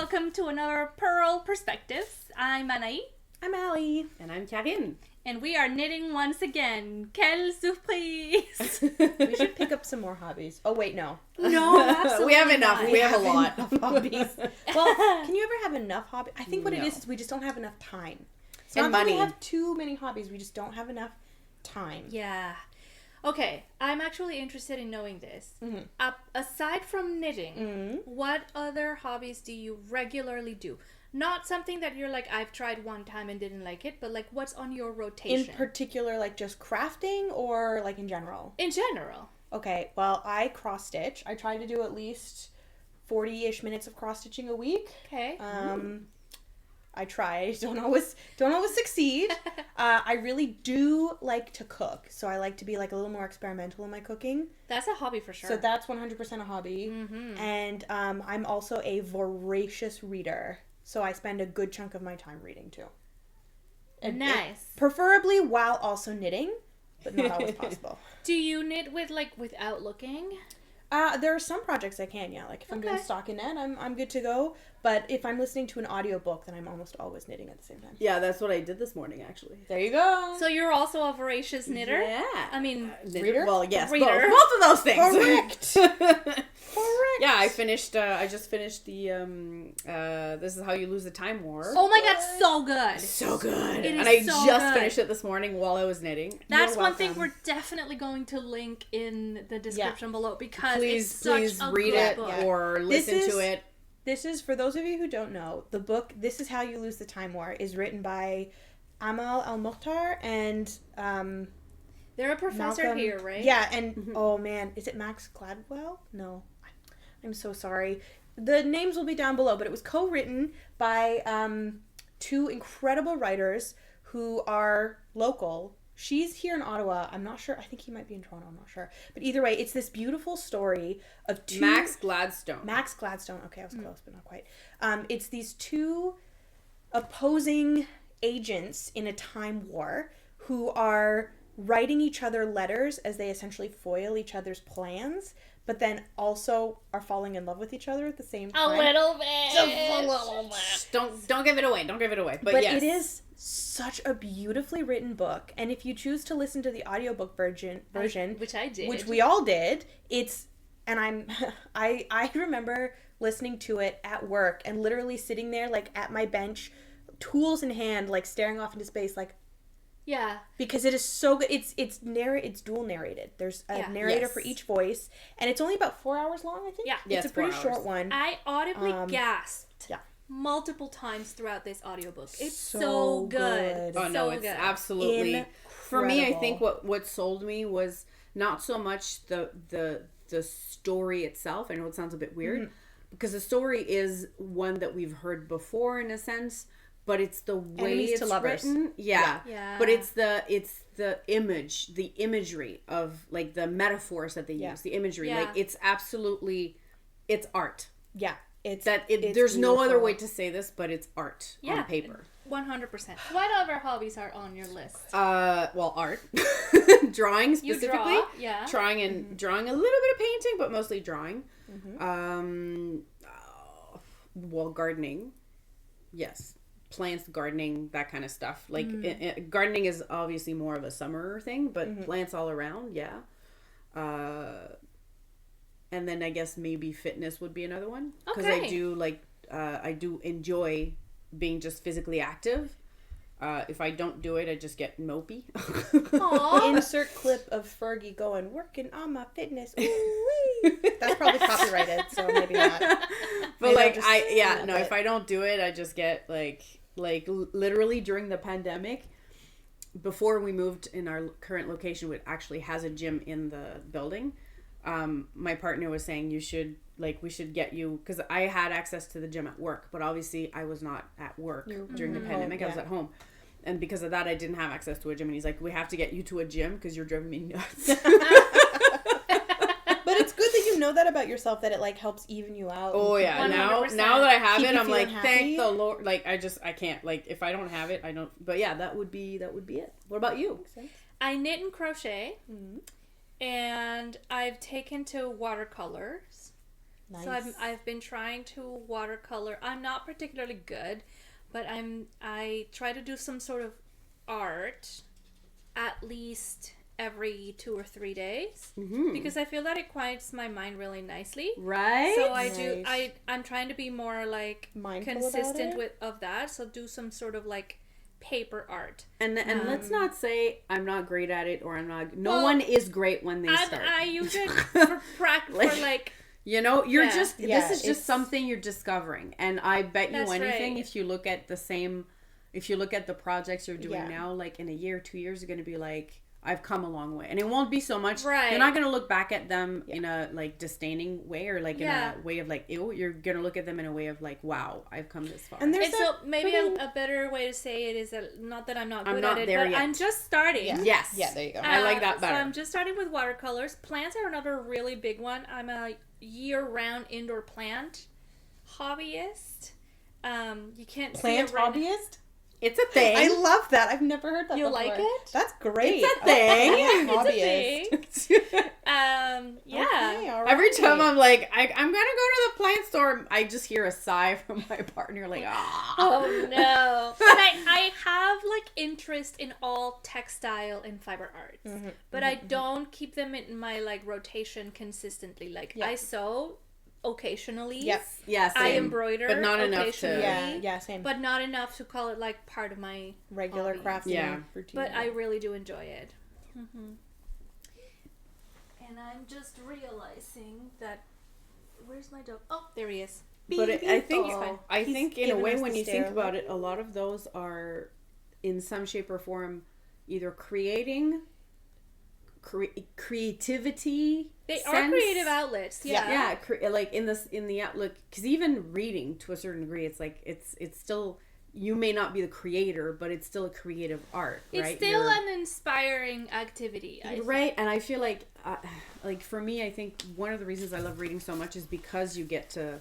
welcome to another Purl Perspectives. I'm Anahí. I'm Allie. And I'm Carine. And we are knitting once again. Quelle surprise! We should pick up some more hobbies. Oh, wait, no. No, absolutely We have enough. not. We have a lot. Of hobbies. Well, can you ever have enough hobbies? I think what it is we just don't have enough time. It's And not that money. we have too many hobbies. We just don't have enough time. Yeah. Okay, I'm actually interested in knowing this. Mm-hmm. Aside from knitting, what other hobbies do you regularly do? Not something that you're like, I've tried one time and didn't like it, but like what's on your rotation? In particular, like just crafting or like in general? In general. Okay, well, I cross stitch. I try to do at least 40-ish minutes of cross stitching a week. Okay. I try. Don't always succeed. I really do like to cook, so I like to be like a little more experimental in my cooking. That's a hobby for sure. So that's 100% a hobby. Mm-hmm. And I'm also a voracious reader, so I spend a good chunk of my time reading too. Nice. Preferably while also knitting, but not always possible. Do you knit without looking? There are some projects I can, yeah. Like if I'm doing stockinette, I'm good to go. But if I'm listening to an audiobook, then I'm almost always knitting at the same time. Yeah, that's what I did this morning, actually. There you go. So you're also a voracious knitter? Yeah. I mean, reader? Well, yes, Reader. both of those things. Correct. Correct. Yeah, I just finished the, This Is How You Lose the Time War. oh my god, so good. So good. It is and I so just good. finished it this morning while I was knitting. That's You're one thing welcome. we're definitely going to link in the description below because it's Please such a read good it book. or listen to it. This is, for those of you who don't know, the book This Is How You Lose the Time War is written by Amal Al-Mukhtar and They're a professor Malcolm, here, right? Yeah, and oh man, is it Max Gladwell? No. I'm so sorry. The names will be down below, but it was co-written by two incredible writers who are local. She's here in Ottawa. I'm not sure. I think he might be in Toronto. I'm not sure. But either way, it's this beautiful story of two... Max Gladstone. Okay, I was close, but not quite. It's these two opposing agents in a time war who are writing each other letters as they essentially foil each other's plans, but then also are falling in love with each other at the same time. A little bit. Just a little bit. Don't give it away. Don't give it away. But yes. It is such a beautifully written book, and if you choose to listen to the audiobook version, which I did, which we all did, I remember listening to it at work and literally sitting there like at my bench, tools in hand, like staring off into space, like, yeah, because it is so good. It's dual narrated. There's a narrator for each voice, and it's only about 4 hours long, I think. Yeah. It's a pretty short one. I audibly gasped multiple times throughout this audiobook. It's so good. Oh no, it's absolutely Incredible. For me. I think what sold me was not so much the story itself. I know it sounds a bit weird because the story is one that we've heard before in a sense, but it's the way Enemies it's to lovers. written. Yeah. But it's the imagery of like the metaphors that they use, the imagery. Yeah. Like it's absolutely, it's art. Yeah. It's There's no other way to say this, but it's art on paper. 100%. What other hobbies are on your list? Well, art, drawing specifically. You draw, yeah. Drawing a little bit of painting, but mostly drawing. Well, gardening, yes, plants, gardening, that kind of stuff. Like gardening is obviously more of a summer thing, but plants all around, yeah. And then I guess maybe fitness would be another one because I do enjoy being just physically active. If I don't do it, I just get mopey. Aww. Insert clip of Fergie going, working on my fitness. Ooh-wee. That's probably copyrighted, so maybe not. But Maybe if I don't do it, I just get like literally during the pandemic, before we moved in our current location, which actually has a gym in the building. My partner was saying we should get you, because I had access to the gym at work, but obviously I was not at work during the pandemic. I was at home, and because of that I didn't have access to a gym, and he's like, we have to get you to a gym because you're driving me nuts. But it's good that you know that about yourself, that it like helps even you out. Oh yeah. 100%. Now that I have Keep it, you I'm like, feeling thank happy. the Lord. Like I can't, like, if I don't have it, I don't. But yeah, that would be it. What about you? I knit and crochet, and I've taken to watercolors. Nice. So I've been trying to watercolor. I'm not particularly good, but I try to do some sort of art at least every 2 or 3 days because I feel that it quiets my mind really nicely. Right. So I do. I'm trying to be more like Mindful consistent of that. So do some sort of like paper art. And let's not say I'm not great at it or I'm not. No one is great when they start. I use it for practice. For like. You know, you're Yeah. this is just something you're discovering. And I bet you That's anything, right. if you look at the projects you're doing now, like in a year, 2 years, you're going to be like, I've come a long way. And it won't be so much, Right. You're not going to look back at them in a like disdaining way or like in a way of like, ew. You're going to look at them in a way of like, wow, I've come this far. And there's So maybe a better way to say it is that not that I'm not good not at it, there but yet. I'm just starting. Yeah. Yes. Yeah, there you go. I like that better. So I'm just starting with watercolors. Plants are another really big one. I'm a year-round indoor plant hobbyist. You can't Plant see it right now. hobbyist? It's a thing. I love that. I've never heard that You before. like it? That's great. It's a thing. It's a thing. Yeah. Okay, all Every right. time I'm like, I'm gonna go to the plant store, I just hear a sigh from my partner, like, ah. Oh no. But I have like interest in all textile and fiber arts. But I don't keep them in my like rotation consistently. Like I sew occasionally. Yep. Yeah, I same. embroider But not enough to- occasionally. Yeah, same. But not enough to call it like part of my Regular hobbies. crafting Yeah. routine. But I really do enjoy it. And I'm just realizing that where's my dog? Oh, there he is. But I think Oh, I he's think in a giving way us when the you think stare about look. it, a lot of those are in some shape or form either creating creativity. They are sense. creative outlets. Yeah. Yeah, like in the outlook, because even reading to a certain degree, it's like it's still, you may not be the creator, but it's still a creative art, It's right? still an inspiring activity. I think. Right, and I feel like for me, I think one of the reasons I love reading so much is because you get to,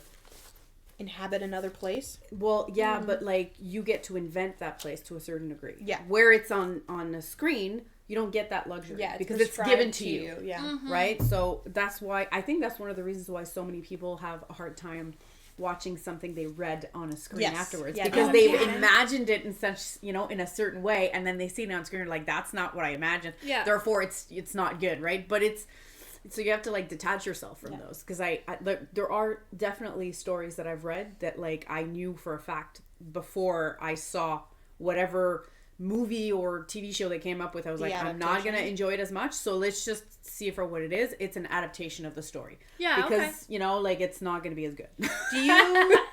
Inhabit another place. well, yeah, but like you get to invent that place to a certain degree. Yeah. Where it's on a screen, you don't get that luxury. Yeah, because it's given to you. Yeah. Right? So that's why, I think that's one of the reasons why so many people have a hard time watching something they read on a screen Yes. afterwards. Yeah, Because no, they've yeah. imagined it in such, in a certain way, and then they see it on screen and like, that's not what I imagined. Yeah. Therefore, it's not good, right? But so you have to like detach yourself from those, because there are definitely stories that I've read that like I knew for a fact before I saw whatever movie or TV show they came up with. I was like, I'm not gonna adaptation. enjoy it as much, so let's just see it for what it is. It's an adaptation of the story. Yeah, because like it's not gonna be as good. Do you?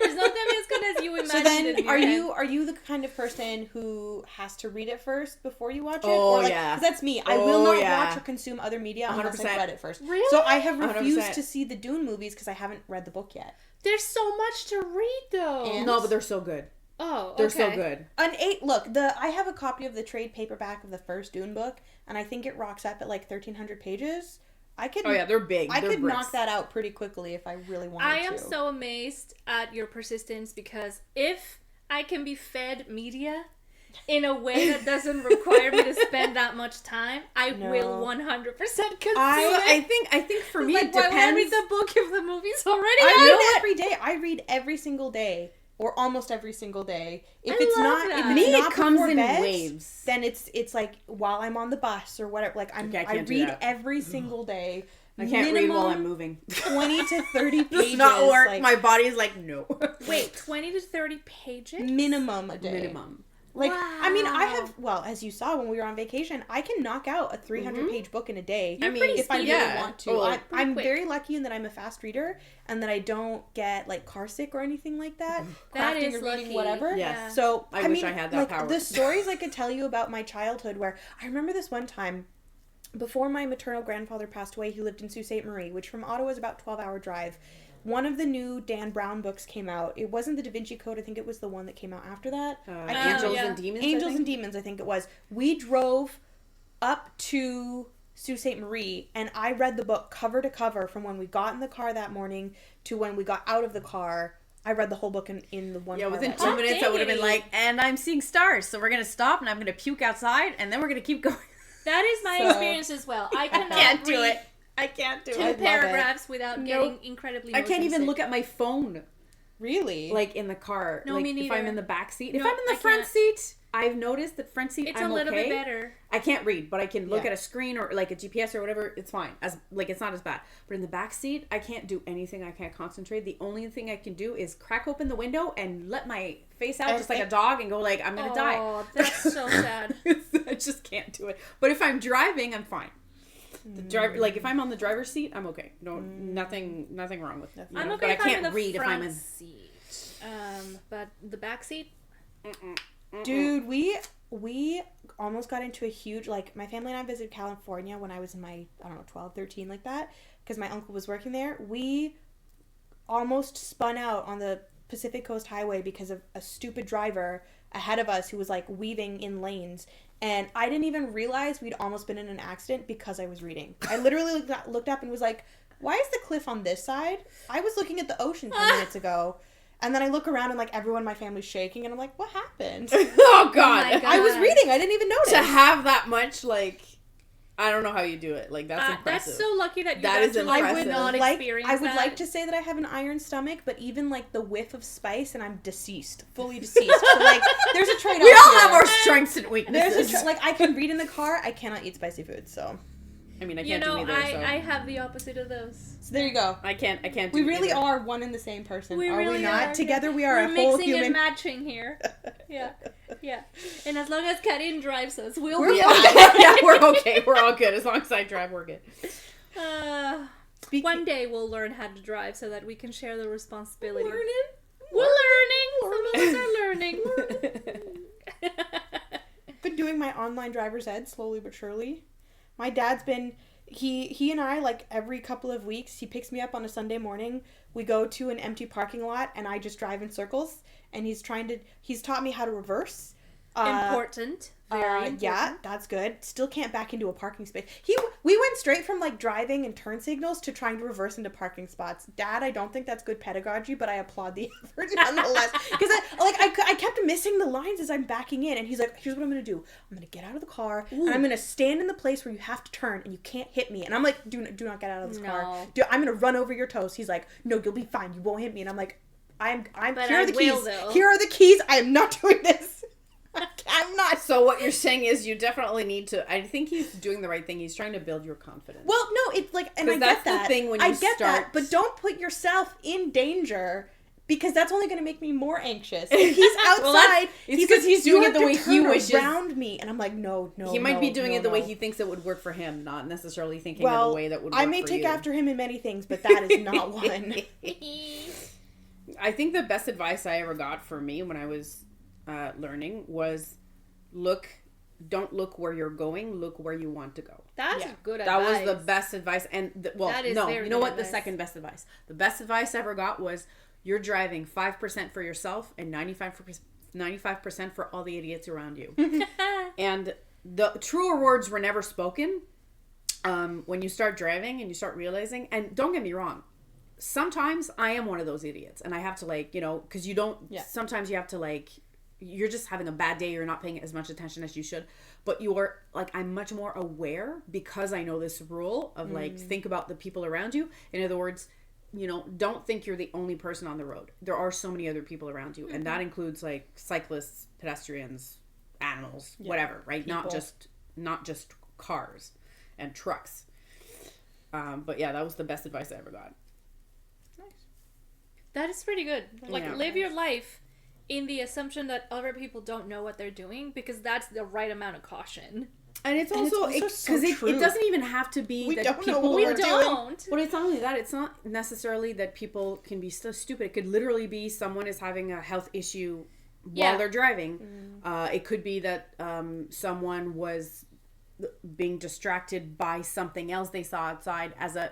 It's not gonna be as good as you imagined. So it then, in your are head. you the kind of person who has to read it first before you watch it? Oh, or like, yeah. 'cause that's me. I will not yeah. watch or consume other media unless 100%. I've read it first. Really? So I have refused 100%. to see the Dune movies because I haven't read the book yet. There's so much to read though. And- No, but they're so good. Oh, They're okay. so good. I have a copy of the trade paperback of the first Dune book, and I think it rocks up at like 1,300 pages. I could. Oh yeah, they're big. I They're could bricks. knock that out pretty quickly if I really wanted I to. am so amazed at your persistence, because if I can be fed media in a way that doesn't require me to spend that much time, I will 100% consume it. I think for me Like, it why would I depends. read the book if the movie's already I out? read every day. I read every single day, or almost every single day. If I it's love not, that. if it's Me, it not comes before in bed, waves. then it's like while I'm on the bus or whatever. Like Okay, I I can't do read that. every single day. I can't read while I'm Minimum moving. 20 to 30 pages. Does not work. Like, My body is like, no. Wait, 20 to 30 pages? minimum a day. Minimum. Like, I mean, I Wow. have, well, as you saw when we were on vacation, I can knock out a 300-page book in a day. You're pretty if I really speedy. want to. Oh, I'm quick. very lucky in that I'm a fast reader and that I don't get, like, car sick or anything like that. That Crafting is or reading, lucky. whatever. Yes. So, I wish I had that like, power. the stories I could tell you about my childhood where, I remember this one time, before my maternal grandfather passed away, he lived in Sault Ste. Marie, which from Ottawa is about a 12-hour drive. One of the new Dan Brown books came out. It wasn't the Da Vinci Code. I think it was the one that came out after that. I can't Angels yeah. and Demons. Angels and Demons, I think it was. We drove up to Sault Ste. Marie, and I read the book cover to cover from when we got in the car that morning to when we got out of the car. I read the whole book in the one Yeah, car within ride. 2 minutes I would have been diggity. like, and I'm seeing stars, so we're gonna stop and I'm gonna puke outside and then we're gonna keep going. That is my So- experience as well. I cannot can't do read it. I can't do two it. paragraphs without Nope. getting incredibly I can't even motion look at my phone. Really? Like in the car. No, like me if I'm neither. in the back seat. No, if I'm in the I front can't. seat, I've noticed that front seat It's I'm a little okay. bit better. I can't read, but I can look Yeah. at a screen or like a GPS or whatever. It's fine. As like it's not as bad. But in the back seat, I can't do anything. I can't concentrate. The only thing I can do is crack open the window and let my face out just like a dog and go like I'm gonna die. Oh, that's so sad. I just can't do it. But if I'm driving, I'm fine. The driver, like if I'm on the driver's seat, I'm okay. No, nothing wrong with that. I'm But okay I if I'm in can't the read if I'm front in. seat. But the back seat. Dude, we almost got into a huge, like, my family and I visited California when I was in my, I don't know, 12, 13, like that, because my uncle was working there. We almost spun out on the Pacific Coast Highway because of a stupid driver ahead of us who was, like, weaving in lanes. And I didn't even realize we'd almost been in an accident because I was reading. I literally looked up and was like, why is the cliff on this side? I was looking at the ocean 10 minutes ago. And then I look around and, like, everyone in my family's shaking. And I'm like, what happened? Oh God. my God. I was reading. I didn't even notice. To have that much, like, I don't know how you do it. Like that's impressive. That's so lucky that you That got is to like impressive. not experience I would that. like to say that I have an iron stomach, but even like the whiff of spice, and I'm deceased, fully deceased. So like, there's a trade-off. We all here. have our strengths and There's weaknesses. like I can read in the car. I cannot eat spicy food. So I mean, I You can't know, do either. So I have the opposite of those. there you go. I can't. Do We really either. are one and the same person. We are really we not? are. Together we are We're a whole mixing human. and matching here. Yeah, yeah. And as long as Carine drives us, we'll We're be Yeah, fine. yeah, we're okay. We're all good as long as I drive. We're good. One day we'll learn how to drive so that we can share the responsibility. Learning. We're learning. Some of us are learning. Been doing my online driver's ed slowly but surely. My dad's been he and I, like, every couple of weeks, he picks me up on a Sunday morning. We go to an empty parking lot and I just drive in circles, and he's taught me how to reverse. Important. Very important. Yeah, that's good. Still can't back into a parking space. We went straight from, like, driving and turn signals to trying to reverse into parking spots. Dad, I don't think that's good pedagogy, but I applaud the effort nonetheless. Because I kept missing the lines as I'm backing in, and he's like, here's what I'm going to do. I'm going to get out of the car, and I'm going to stand in the place where you have to turn, and you can't hit me. And I'm like, do not get out of this car. I'm going to run over your toes. He's like, no, you'll be fine. You won't hit me. And I'm like, But here are I the will, keys. though. Here are the keys. I am not doing this. I'm not. So what you're saying is you definitely need to. I think he's doing the right thing. He's trying to build your confidence. Well, no, it's like, and I that's get that. the thing when I you get start- that, but don't put yourself in danger, because that's only going to make me more anxious. If he's outside, it's 'cause he's doing it the way he wishes. around me, and I'm like, no. He might be doing it the way no. he thinks it would work for him, not necessarily thinking of Well, the way that would work I may for take you. after him in many things, but that is not one. I think the best advice I ever got for me when I was learning was don't look where you're going, look where you want to go. That's Yeah. good That advice. was the best advice. And That is no, very you know good what? The advice. second best advice. The best advice I ever got was you're driving 5% for yourself and 95% for all the idiots around you. And the truer words were never spoken. When you start driving and you start realizing, and don't get me wrong, sometimes I am one of those idiots, and I have to, like, because you don't. Yeah. Sometimes you have to, like, you're just having a bad day. You're not paying as much attention as you should. But you're like, I'm much more aware because I know this rule of, like, think about the people around you. In other words, don't think you're the only person on the road. There are so many other people around you, and that includes, like, cyclists, pedestrians, animals, whatever, right? People. Not just cars and trucks. But yeah, that was the best advice I ever got. That is pretty good. Like, Yeah. live your life in the assumption that other people don't know what they're doing, because that's the right amount of caution. And it's And it's also also so because true. it doesn't even have to be We that don't know people what We we're doing. don't. But it's not only that, it's not necessarily that people can be so stupid. It could literally be someone is having a health issue while Yeah. they're driving. It could be that someone was being distracted by something else they saw outside as a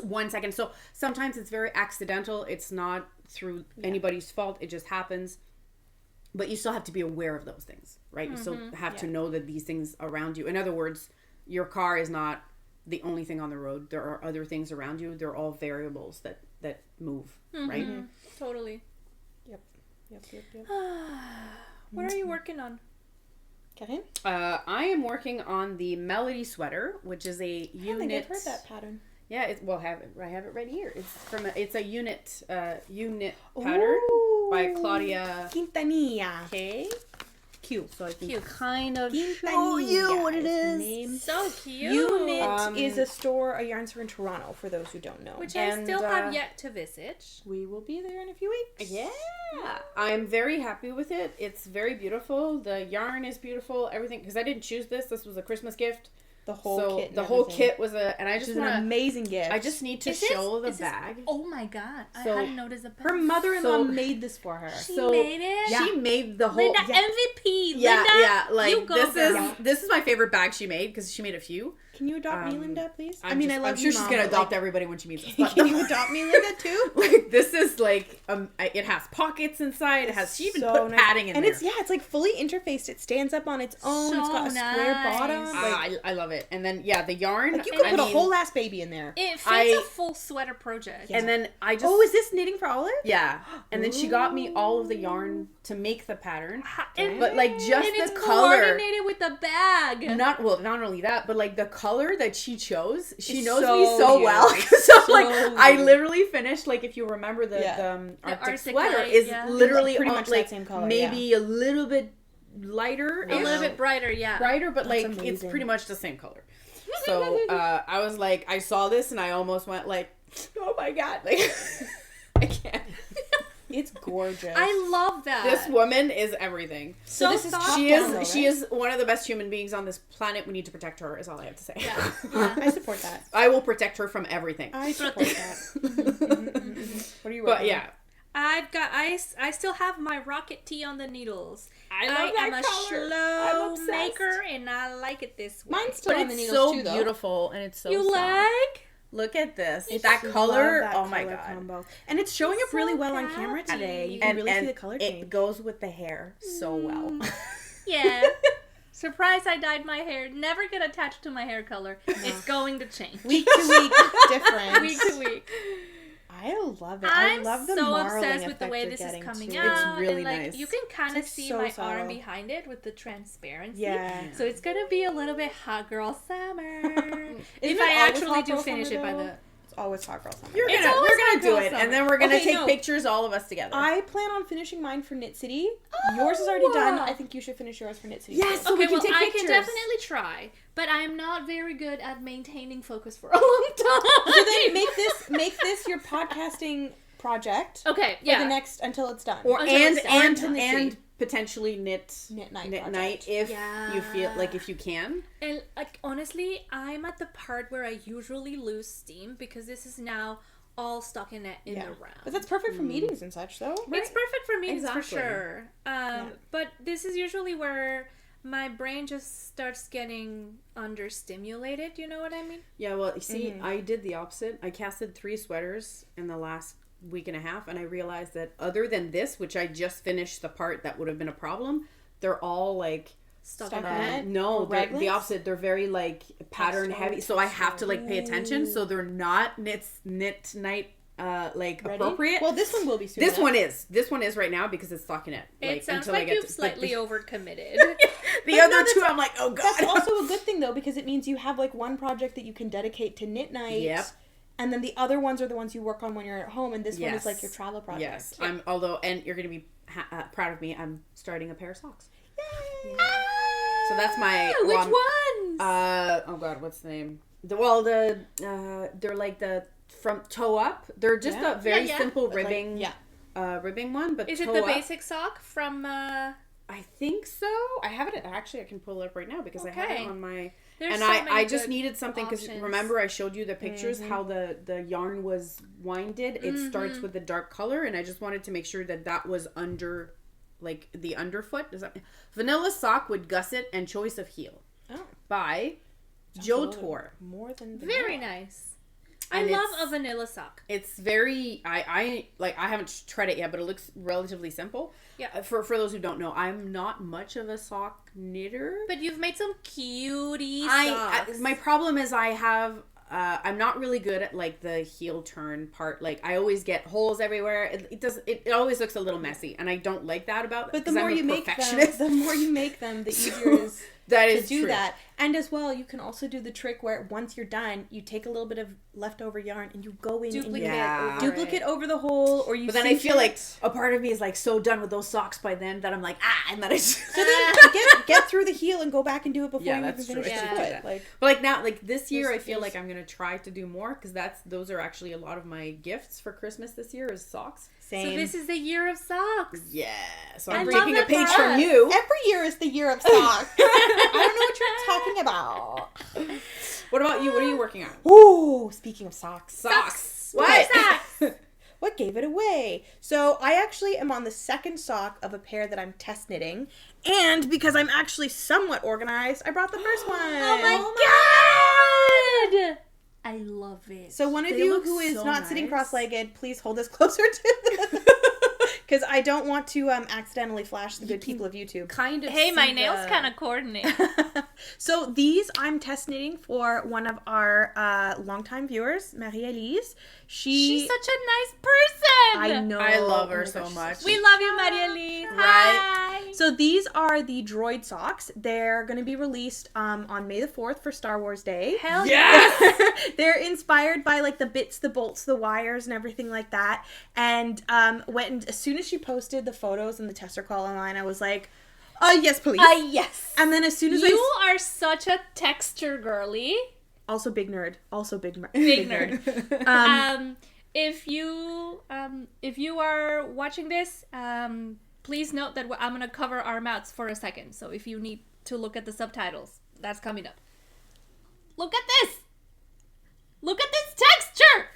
1 second. So sometimes it's very accidental. It's not through anybody's fault. It just happens. But you still have to be aware of those things, right? You still have to know that these things around you. In other words, your car is not the only thing on the road. There are other things around you. They're all variables that move, right? Totally. Yep. What are you working on? Carine? I am working on the Melody sweater, which is a I unit. think I've heard that pattern. Yeah, I have it right here. It's a unit pattern by Claudia Quintanilla. K. Q. So I can Cute. kind of Quintanilla show you what it is the is. name. So cute. Unit is a yarn store in Toronto, for those who don't know. Which I still have yet to visit. We will be there in a few weeks. Yeah. I'm very happy with it. It's very beautiful. The yarn is beautiful. Everything, because I didn't choose this. This was a Christmas gift. The whole kit. The whole kit was and I just an amazing gift. I just need to show the bag. Oh my god. So, I hadn't noticed the bag. Her mother-in-law So- made this for her. She made it? She made the whole. Linda, MVP. Linda, like you go, this girl. is my favorite bag she made because she made a few. Can you adopt me, Linda, please? I'm love sure you, she's Mom, gonna but, adopt like, everybody when she meets us. But Can you adopt me, Linda, too? like this is like it has pockets inside. It has she even so put nice. padding in and there. it's like fully interfaced. It stands up on its own. It's got a square nice. bottom. Like, I love it. And then the yarn. you could I put a mean, whole ass baby in there. It fits I- a full sweater project. And then I just Oh, is this knitting for Olive? yeah. And then she got me all of the yarn to make the pattern. And, But like just and it's the color. coordinated with the bag. Not only that, but like the color that she chose, she It's knows so me so good. well. So like So I good. literally finished like if you remember the Arctic Arctic sweater light, is yeah. literally Pretty on, much like that same color, maybe a little bit lighter, A little bit brighter, yeah. brighter, but like That's it's amazing. pretty much the same color. So I was like, I saw this and I almost went like, oh my god, like I can't. It's gorgeous. I love that. This woman is everything. so this is thoughtful. She down, though, is she is one of the best human beings on this planet. We need to protect her. Is all I have to say. Yeah. Yeah. I support that. I will protect her from everything. I support that. What are you working But yeah, I still have my rocket tee on the needles. I love that am a color. I'm slow obsessed. maker and I like it this way. Mine's still but on the it's needles so too, though. beautiful and it's so You soft. like? Look at this. It's That love color. that Oh my color god. combo. And it's showing up So really well on camera pretty. today. You can really see the color it change. goes with the hair so well. Yeah. Surprise, I dyed my hair. Never get attached to my hair color. It's going to change. Week to week, different. Week to week. I love it. I'm I love the so marling obsessed with the effect way you're this is getting, coming too. out. really and, like, nice. You can kind of like see so my subtle. arm behind it with the transparency. Yeah. So it's gonna be a little bit hot girl summer. Isn't if it I always actually hot do girl finish summer, it by though? the. It's always hot girl summer. We're It's gonna always hot do girl it, summer. and then we're gonna Okay, take no. pictures, all of us together. I plan on finishing mine for Knit City. Yours is already done. I think you should finish yours for Knit City. Yes. too. So we Okay, can well, take I pictures. can definitely try, but I am not very good at maintaining focus for a long time. So then make this your podcasting project. Okay, For yeah. the next until it's done. or Until and it's done. and Until Knit and City. potentially knit Knit night night project. if Yeah. you feel like if you can. And like honestly, I'm at the part where I usually lose steam because this is now all stuck in the round. But that's perfect for meetings and such, though. It's perfect for meetings for Exactly. sure. But this is usually where my brain just starts getting understimulated. You know what I mean? Yeah, well, you see, I did the opposite. I casted 3 sweaters in the last week and a half, and I realized that other than this, which I just finished the part that would have been a problem, they're all like Stuck Stuck in in that. it? no, Or they're the raglets? opposite. They're very like pattern heavy, so I have to like pay attention. So they're not knit night like Ready? appropriate. Well, this one will be soon. this enough. one is right now because it's stocking it. It sounds until I like get you've to- but slightly the, overcommitted. the But other no, two, I'm like, oh god. That's also a good thing, though, because it means you have like one project that you can dedicate to knit night. Yep. And then the other ones are the ones you work on when you're at home, and this one is Yes. like your travel project. Yes, I'm. Although, and you're gonna be proud of me. I'm starting a pair of socks. Yay! So that's my Which well, ones? oh god, what's the name? They're like the from toe up. They're just Yeah. a very Yeah, yeah. simple Like, ribbing, yeah. ribbing one. But Is it toe the up, basic sock from? I think so. I have it. Actually, I can pull it up right now because I have Okay. it on my. There's And so many I just good needed something because options. remember I showed you the pictures how the yarn was winded. It starts with the dark color, and I just wanted to make sure that was under, like the underfoot. Does that Vanilla Sock with Gusset and Choice of Heel Oh, by Joe Tor. more than Very vanilla. nice. I And love it's- a vanilla sock. It's very I haven't tried it yet, but it looks relatively simple. Yeah. For those who don't know, I'm not much of a sock knitter. But you've made some cutie I socks. my problem is I have I'm not really good at like the heel turn part. Like I always get holes everywhere. It always looks a little messy, and I don't like that about. But the more you make them, the easier it is that to is do true. that. And as well, you can also do the trick where once you're done, you take a little bit of leftover yarn and you go in and duplicate over the hole, or you. But then I feel like a part of me is like so done with those socks by then that I'm like and then I. So then get through the heel and go back and do it before you even finish the foot. But like now, like this year, I feel like I'm gonna try to do more because those are actually a lot of my gifts for Christmas this year is socks. Same. So this is the year of socks. Yeah. So I'm taking a page from you. Every year is the year of socks. I don't know what you're talking about. What about you? What are you working on? Ooh, speaking of socks. Socks. What? Socks. What gave it away? So I actually am on the second sock of a pair that I'm test knitting. And because I'm actually somewhat organized, I brought the first one. Oh my god! I love it. So one of you who is not sitting cross-legged, please hold this closer to the... Because I don't want to accidentally flash the good people of YouTube. Kind of. Hey, my nails kind of coordinate. So these I'm test knitting for one of our longtime viewers, Marie-Elise. She's such a nice person. I know. I love her so much. We love you, Marie-Elise. Right. Hi. So these are the droid socks. They're going to be released on May the 4th for Star Wars Day. Hell yes! They're inspired by like the bits, the bolts, the wires, and everything like that. And as soon as she posted the photos and the tester call online, I was like, yes, please. Yes. And then as soon as you are such a texture girly. Also big nerd. Big nerd. If you are watching this, please note that I'm going to cover our mouths for a second. So if you need to look at the subtitles, that's coming up. Look at this! Look at this texture!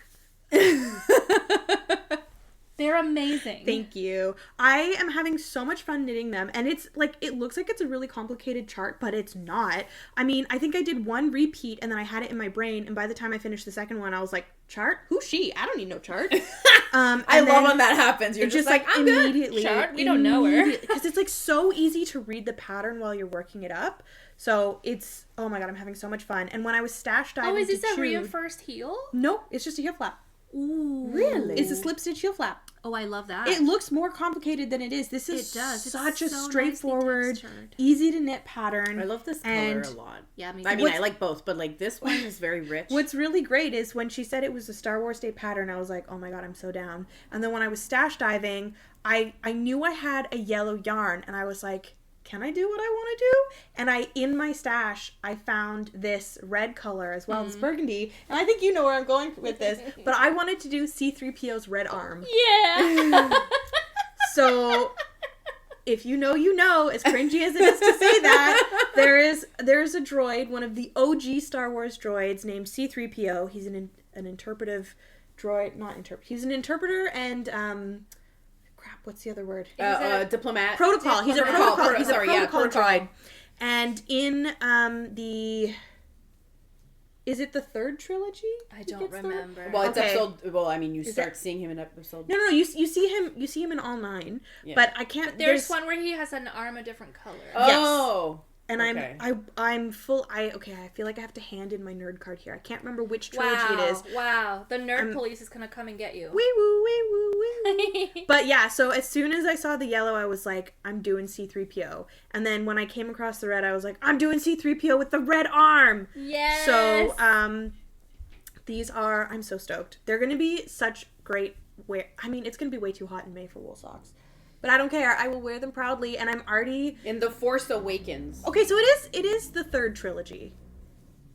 They're amazing. Thank you. I am having so much fun knitting them, and it's like, it looks like it's a really complicated chart, but it's not. I mean, I think I did one repeat and then I had it in my brain, and by the time I finished the second one, I was like, chart? Who's she? I don't need no chart. I love when that happens. You're just like, I'm immediately. Chart? We don't know her. Because it's like so easy to read the pattern while you're working it up. So it's, oh my god, I'm having so much fun. And when I was stash diving, is this a reinforced heel? No, it's just a heel flap. Ooh. Really? It's a slip stitch heel flap. Oh, I love that. It looks more complicated than it is. This is such a so straightforward, easy to knit pattern. I love this color a lot. Yeah, me too. I mean, I like both, but like this one is very rich. What's really great is when she said it was a Star Wars Day pattern, I was like, oh my god, I'm so down. And then when I was stash diving, I knew I had a yellow yarn, and I was like, can I do what I want to do? And in my stash, I found this red color as well, this burgundy. And I think you know where I'm going with this. But I wanted to do C-3PO's red arm. Yeah. So, if you know, you know, as cringy as it is to say that, there's a droid, one of the OG Star Wars droids named C-3PO. He's an interpretive droid, he's an interpreter and, what's the other word? Diplomat. Protocol. He's a protocol. He's a protocol droid. droid. And in is it the third trilogy? I don't remember. Well, it's episode. Well, I mean, you start seeing him in episode. No. You see him in all 9. Yeah. But I can't. But there's one where he has an arm a different color. Oh. Yes. And I'm full. I feel like I have to hand in my nerd card here. I can't remember which trilogy it is. Wow, the nerd police is gonna come and get you. Wee woo. But yeah, so as soon as I saw the yellow, I was like, I'm doing C-3PO. And then when I came across the red, I was like, I'm doing C-3PO with the red arm. Yes. So these are. I'm so stoked. They're gonna be such great wear. I mean, it's gonna be way too hot in May for wool socks. But I don't care. I will wear them proudly, and I'm already in The Force Awakens. Okay, so it is the third trilogy.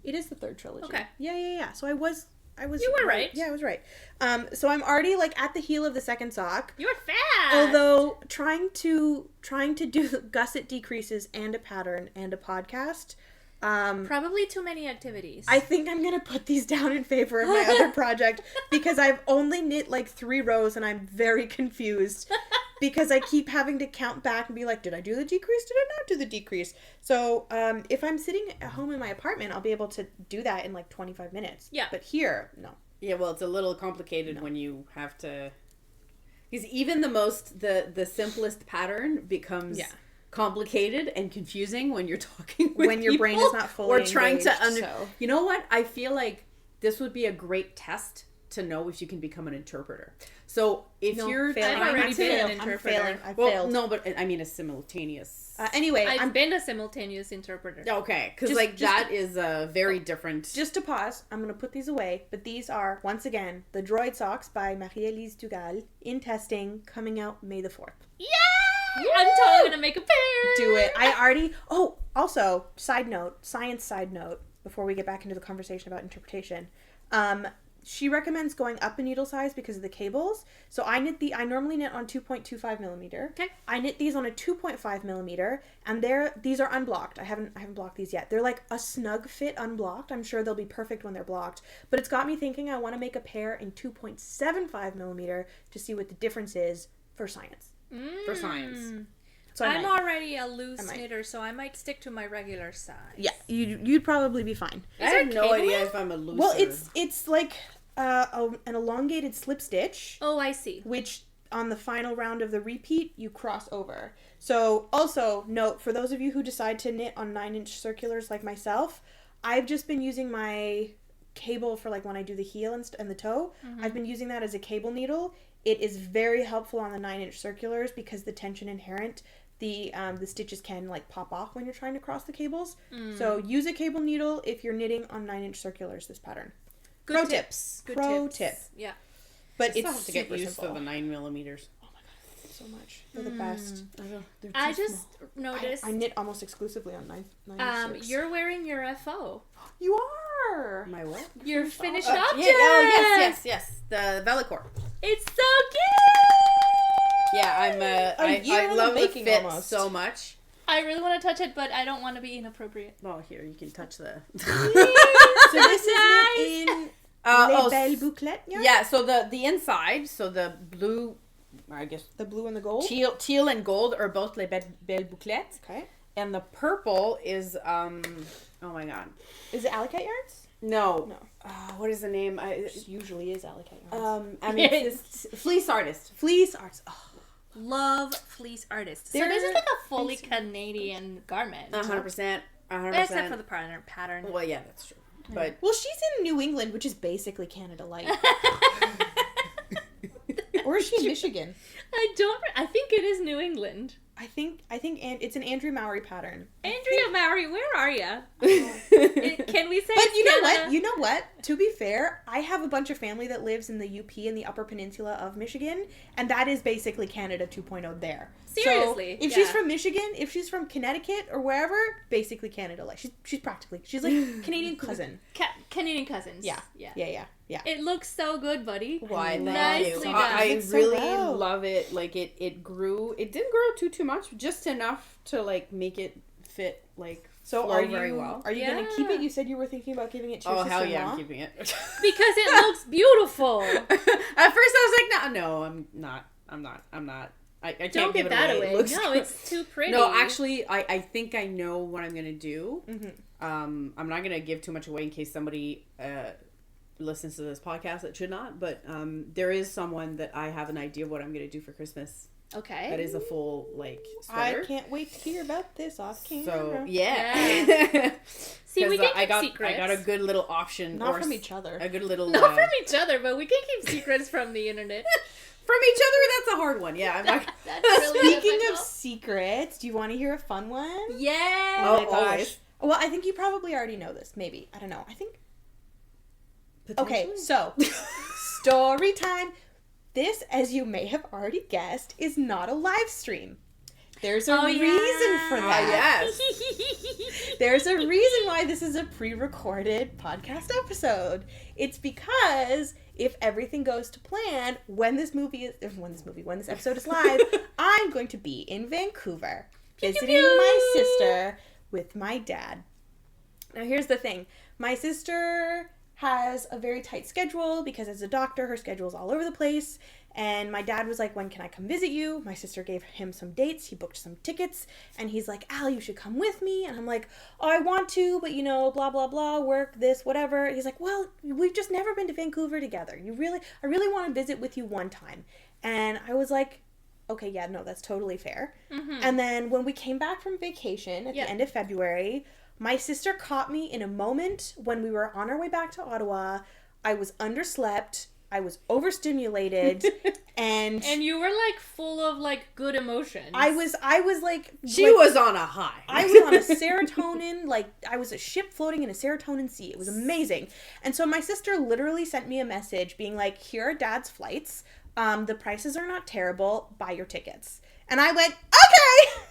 It is the third trilogy. Okay. Yeah. So I was. You were right. Yeah, I was right. So I'm already like at the heel of the second sock. You're fast. Although trying to do gusset decreases and a pattern and a podcast. Probably too many activities. I think I'm gonna put these down in favor of my other project because I've only knit like 3 rows and I'm very confused. Because I keep having to count back and be like, did I do the decrease? Did I not do the decrease? So if I'm sitting at home in my apartment, I'll be able to do that in like 25 minutes. Yeah. But here, no. Yeah, well, it's a little complicated when you have to... Because even the simplest pattern becomes complicated and confusing when you're talking with when your brain is not fully or trying engaged, to... You know what? I feel like this would be a great test to know if you can become an interpreter. So if you're I've already been an interpreter. I've well, failed. no, but I mean a simultaneous. Anyway, I've been a simultaneous interpreter. Okay, because Just- that is a very different. just to pause, I'm going to put these away, but these are, once again, the Droid Socks by Marie-Élise Dugal in testing, coming out May the 4th. Yay! I'm totally gonna make a pair. Do it. I already... Oh, also, science side note, before we get back into the conversation about interpretation. She recommends going up a needle size because of the cables. So I normally knit on 2.25 millimeter. Okay. I knit these on a 2.5 millimeter, and these are unblocked. I haven't blocked these yet. They're like a snug fit unblocked. I'm sure they'll be perfect when they're blocked. But it's got me thinking I want to make a pair in 2.75 millimeter to see what the difference is for science. For science. So I'm might. already a loose might. knitter, so I might stick to my regular size. Yeah, you'd probably be fine. I have no cable idea in? if I'm a looser. Well, it's like an elongated slip stitch, Oh, I see. which on the final round of the repeat you cross over. So also note, for those of you who decide to knit on 9-inch circulars like myself, I've just been using my cable for like when I do the heel and the toe. I've been using that as a cable needle. It is very helpful on the 9-inch circulars because the tension inherent, the stitches can like pop off when you're trying to cross the cables. So use a cable needle if you're knitting on 9-inch circulars this pattern. Good Pro tips. Good Pro tips. tip. Yeah. But I still it's have to get super used simple. to the 9 millimeters. Oh my god, so much. They're the best. I just noticed. I knit almost exclusively on 9-6. You're wearing your FO. You are. My what? Your finished Yeah, object. yes. The Velicore. It's so cute. Yeah, year I in the love the making fit almost. so much. I really want to touch it, but I don't want to be inappropriate. Oh, here you can touch the. So this is knit in Les Belles Bouclettes yarn? Yeah, so the inside, so the blue, I guess The blue and the gold? teal and gold are both Les Belles Bouclettes, Okay. and the purple is oh my god, Is it Alicate yarns? no, what is the name? It usually is Alicate yarns. I mean, it's this Fleece Artist. Fleece arts. Oh, Love fleece artists. So They're this is like a fully Canadian garment. 100%, 100%. Except for the pattern. Well, yeah, that's true. But well, she's in New England, which is basically Canada Light. Or is she in Michigan? I think it is New England. I think and it's an Andrew Mowry pattern. Andrea Mowry, where are you? Can we say But it's you know Canada? what? You know what? To be fair, I have a bunch of family that lives in the UP in the Upper Peninsula of Michigan, and that is basically Canada 2.0 there. Seriously, So if she's yeah. from Michigan, if she's from Connecticut or wherever, basically Canada. Like she's like Canadian cousin. Canadian cousins. Yeah. Yeah. Yeah. It looks so good, buddy. why? Thank Nicely you. done. I It's so really well. love it. Like it grew. It didn't grow too much, just enough to like make it fit. Like So flow are very you well. are you gonna keep it? You said you were thinking about giving it to your Oh hell sister-in-law. yeah, I'm keeping it. Because it looks beautiful. At first I was like, no, I'm not. I can't Don't give give it that away. away. It looks No, good. it's too pretty. No, actually, I think I know what I'm gonna do. Mhm. I'm not gonna give too much away in case somebody listens to this podcast that should not. But there is someone that I have an idea of what I'm gonna do for Christmas. Okay. That is a full like I sweater. can't wait to hear about this off camera. So yeah. See, we 'Cause, can keep secrets. I got a good little option. Not or from s- each other. A good little. Not from each other, but we can keep secrets from the internet. From each other, that's a hard one. Yeah, I'm not. That's really Speaking of difficult. secrets, do you want to hear a fun one? Yeah. Oh, my gosh. always. Well, I think you probably already know this. Maybe. I don't know. I think. Okay, Potentially. so story time. This, as you may have already guessed, is not a live stream. There's a reason for that. yes. There's a reason why this is a pre-recorded podcast episode. It's because if everything goes to plan, when this episode is live, I'm going to be in Vancouver visiting my sister with my dad. Now here's the thing. My sister has a very tight schedule because as a doctor, her schedule's all over the place. And my dad was like, when can I come visit you? My sister gave him some dates. He booked some tickets. And he's like, Al, you should come with me. And I'm like, oh, I want to, but blah, blah, blah, work, this, whatever. He's like, well, we've just never been to Vancouver together. I really want to visit with you one time. And I was like, okay, yeah, no, that's totally fair. Mm-hmm. And then when we came back from vacation at the end of February, My sister caught me in a moment when we were on our way back to Ottawa. I was underslept. I was overstimulated. And you were like full of like good emotions. I was like... She was on a high. I was on a serotonin, like, I was a ship floating in a serotonin sea. It was amazing. And so my sister literally sent me a message being like, here are Dad's flights. The prices are not terrible. Buy your tickets. And I went, okay!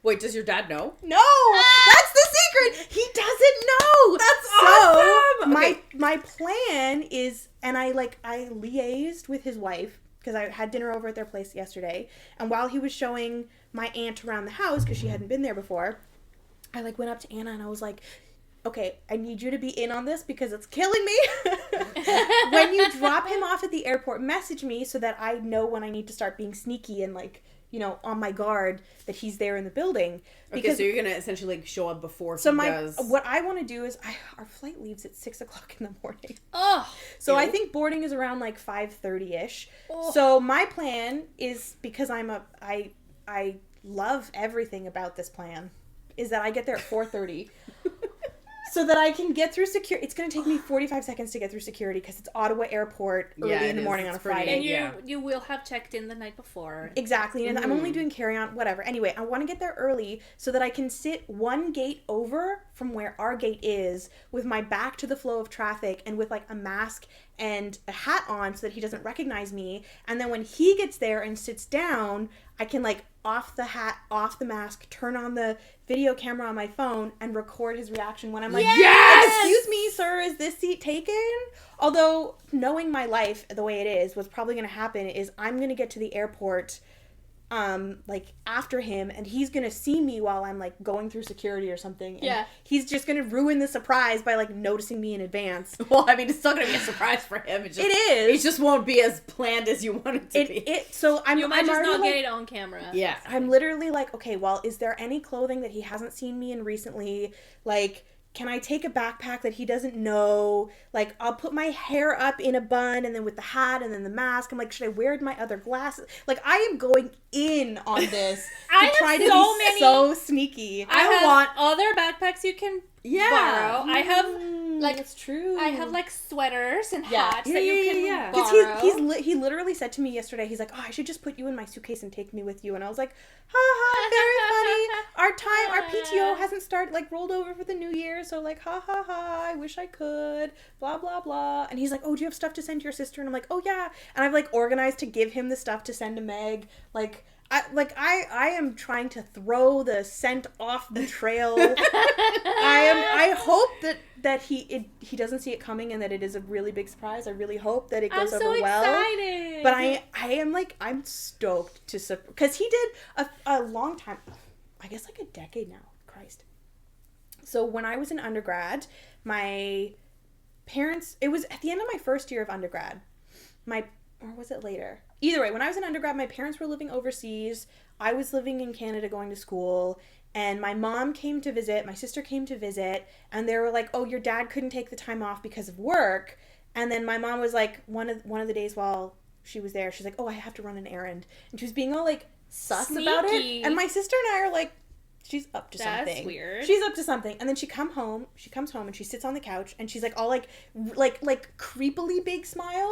Wait, does your dad know? No! That's the secret! He doesn't know! That's awesome! My plan is, and I liaised with his wife, because I had dinner over at their place yesterday, and while he was showing my aunt around the house, because she hadn't been there before, I like went up to Anna and I was like, okay, I need you to be in on this because it's killing me. When you drop him off at the airport, message me so that I know when I need to start being sneaky and like, you know, on my guard that he's there in the building. Because, okay, so you're going to essentially like show up before so he does. What I want to do is, our flight leaves at 6 o'clock in the morning. Oh. So I think boarding is around like 5:30ish. Oh. So my plan is, because I love everything about this plan, is that I get there at 4:30. So that I can get through security. It's going to take me 45 seconds to get through security because it's Ottawa Airport early in the morning on a Friday. And you will have checked in the night before. Exactly. And I'm only doing carry-on, whatever. Anyway, I want to get there early so that I can sit one gate over from where our gate is with my back to the flow of traffic and with like a mask and a hat on so that he doesn't recognize me. And then when he gets there and sits down, I can like off the hat, off the mask, turn on the video camera on my phone and record his reaction when I'm like, yes! Excuse me, sir, is this seat taken? Although knowing my life the way it is, what's probably going to happen is I'm going to get to the airport like after him, and he's gonna see me while I'm like going through security or something, and he's just gonna ruin the surprise by like noticing me in advance. Well, I mean, it's still gonna be a surprise for him. It is. It just won't be as planned as you want it to be. So you might just not get it on camera. Yeah, I'm literally like, okay, well, is there any clothing that he hasn't seen me in recently? Like, can I take a backpack that he doesn't know? Like, I'll put my hair up in a bun and then with the hat and then the mask. I'm like, should I wear my other glasses? Like, I am going in on this to try to be so sneaky. I want other backpacks you can borrow. I have, like, it's true. I have, like, sweaters and hats that you can borrow. Because he literally said to me yesterday, he's like, oh, I should just put you in my suitcase and take me with you. And I was like, ha ha, very funny. Our PTO hasn't started, like, rolled over for the new year. So, like, ha ha ha, I wish I could, blah, blah, blah. And he's like, oh, do you have stuff to send to your sister? And I'm like, oh, yeah. And I've, like, organized to give him the stuff to send to Meg. I am trying to throw the scent off the trail. I hope that he doesn't see it coming and that it is a really big surprise. I really hope that it goes over well. I'm so excited. But I'm stoked to, because he did a long time, I guess like a decade now. Christ. So when I was in undergrad, my parents, it was at the end of my first year of undergrad. Or was it later? Either way, when I was in undergrad, my parents were living overseas. I was living in Canada going to school. And my mom came to visit. My sister came to visit. And they were like, oh, your dad couldn't take the time off because of work. And then my mom was like, one of the days while she was there, she's like, oh, I have to run an errand. And she was being all like sus about it. And my sister and I are like, she's up to something. That's weird. She's up to something. And then she comes home and she sits on the couch and she's like all like creepily big smile.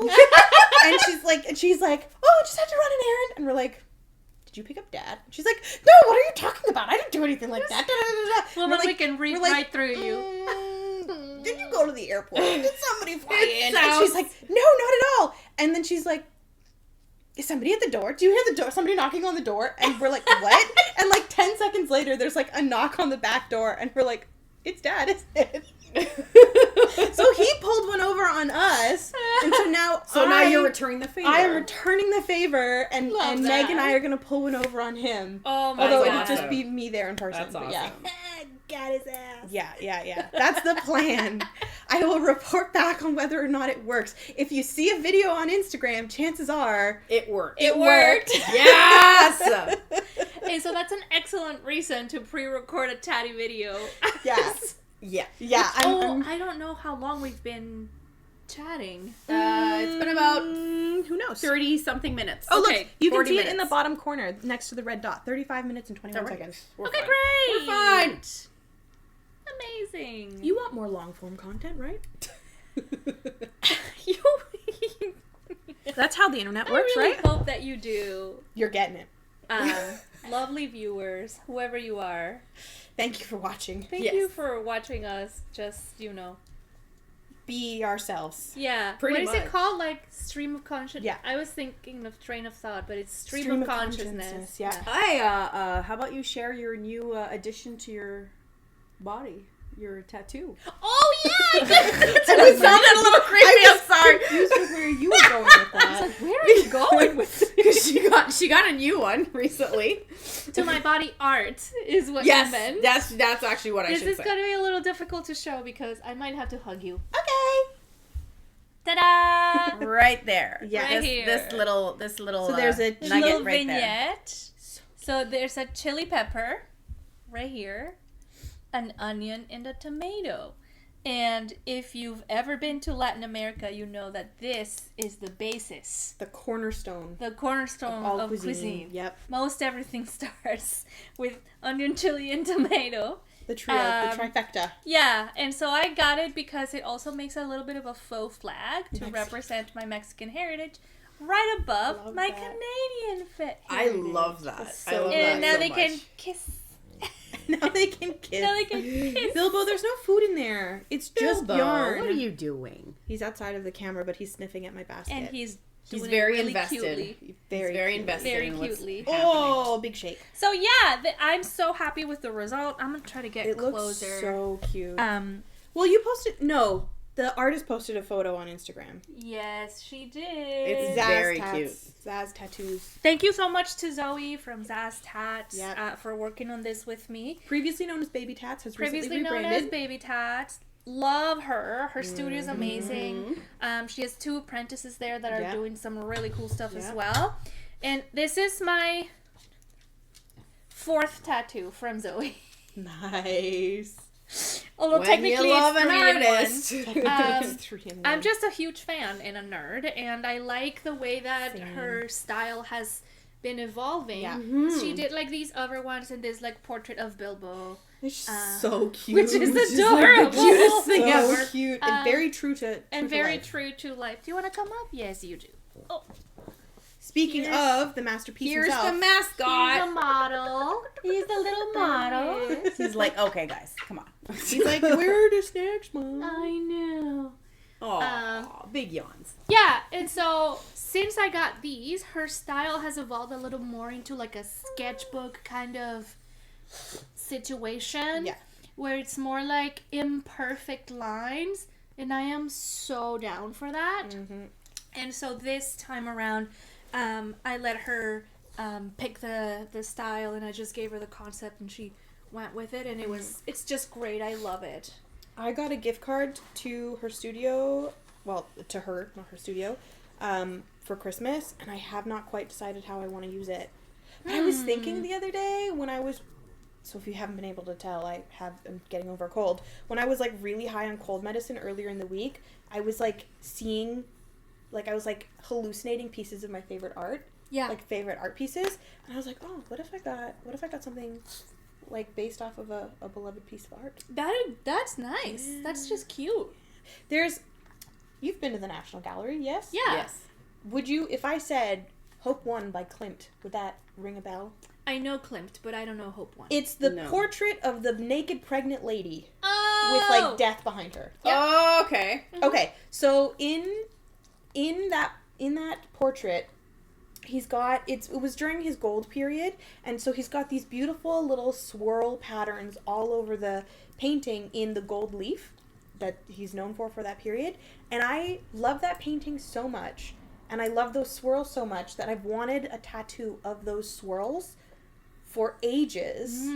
And she's like, oh, I just had to run an errand. And we're like, did you pick up Dad? And she's like, no, what are you talking about? I didn't do anything like that. Well, then we can read right through you. Did you go to the airport? Did somebody fly in? And she's like, no, not at all. And then she's like, is somebody at the door? Do you hear the door? Somebody knocking on the door? And we're like, what? And like 10 seconds later, there's like a knock on the back door. And we're like, it's Dad, isn't it? So he pulled one over on us. And so now you're returning the favor. I am returning the favor. And Meg and I are going to pull one over on him. Oh my God. Although it'll just be me there in person. That's awesome. Yeah. Got his ass. Yeah. That's the plan. I will report back on whether or not it works. If you see a video on Instagram, chances are it worked. It worked. Yes. Hey, so that's an excellent reason to pre-record a chatty video. Yes. Yeah. I don't know how long we've been chatting. It's been about who knows 30-something minutes. Oh, okay. Look, you can see minutes. it in the bottom corner next to the red dot. 35 minutes and 21 seconds. Okay, great. We're fine. amazing. You want more long form content, right? You That's how the internet I works, really right? hope that you do. You're getting it. Lovely viewers, whoever you are. Thank you for watching. Thank you for watching us just, Be ourselves. Yeah. Pretty What is it much. called? Like stream of consciousness? Yeah. I was thinking of train of thought, but it's stream of consciousness. Yeah. How about you share your new addition to your body? Your tattoo. Oh, yeah! I did. It sounded a little creepy. I'm sorry. Confused with where you were going with that. Where are you going with this? she got a new one recently. To my body art is what you meant. That's actually what I This should is say. going to be a little difficult to show because I might have to hug you. Okay. Ta-da! Right there. Yeah. Right This, here. this little So there's a There's a nugget little right there. vignette. So there's a chili pepper right here, an onion, and a tomato. And if you've ever been to Latin America, you know that this is the basis, the cornerstone the cornerstone all of cuisine. Yep. Most everything starts with onion, chili, and tomato. The trio, the trifecta. Yeah, and so I got it because it also makes a little bit of a faux flag to Mexican. represent my Mexican heritage right above Love my that. Canadian heritage. I love that. That's I so love good. that And now so they much. can kiss. Now they can kiss. Now they can kiss. Bilbo, there's no food in there. It's just Bilbo, yarn. what are you doing? He's outside of the camera, but he's sniffing at my basket. And he's He's doing very it really invested. cutely. He's Very very cute. invested Very in what's cutely. happening. Oh, big shake. So yeah, I'm so happy with the result. I'm gonna try to get It looks closer. so cute. Um, Well, you posted... No, the artist posted a photo on Instagram. yes, she did. It's very cute. Zazz Tattoos. Thank you so much to Zoe from Dayssss Tats Yep. for working on this with me. Previously known as Baby Tats has Previously recently known rebranded. as Baby Tats. Love her. Her studio is amazing. She has 2 apprentices there that are Yeah. doing some really cool stuff as Yeah. well. And this is my 4th tattoo from Zoe. Nice. Although When technically you love it's an 3 in 1. artist. It's 3 in 1. I'm just a huge fan and a nerd, and I like the way that Same. her style has been evolving. Yeah. She did like these other ones and this like portrait of Bilbo, It's so cute. which is like adorable. the cutest thing so ever. cute. And very true to And to very life. true to life. Do you want to come up? Yes, you do. Oh, Speaking Here's- of the masterpiece Here's himself. the mascot. he's a model. He's the little model. He's like, okay, guys, come on. He's like, where are the snacks, Mom? I know. Aw, big yawns. Yeah, and so since I got these, her style has evolved a little more into like a sketchbook kind of situation. Yeah. Where it's more like imperfect lines, and I am so down for that. Mm-hmm. And so this time around, I let her pick the style, and I just gave her the concept, and she went with it, and it's just great. I love it. I got a gift card to her studio, well, to her, not her studio, for Christmas, and I have not quite decided how I want to use it. But I was thinking the other day when I was, so if you haven't been able to tell, I'm getting over a cold. When I was like really high on cold medicine earlier in the week, I was like seeing, like I was like hallucinating pieces of my favorite art. Yeah. Like favorite art pieces, and I was like, oh, what if I got something like based off of a beloved piece of art? That's nice. That's just cute. You've been to the National Gallery, yes? Yeah. Yes. Would you, if I said Hope One by Klimt, would that ring a bell? I know Klimt, but I don't know Hope One. It's the No. portrait of the naked pregnant lady Oh! with like death behind her. Oh, okay. Okay, so in that portrait, he's got it was during his gold period, and so he's got these beautiful little swirl patterns all over the painting in the gold leaf that he's known for that period. And I love that painting so much, and I love those swirls so much that I've wanted a tattoo of those swirls for ages,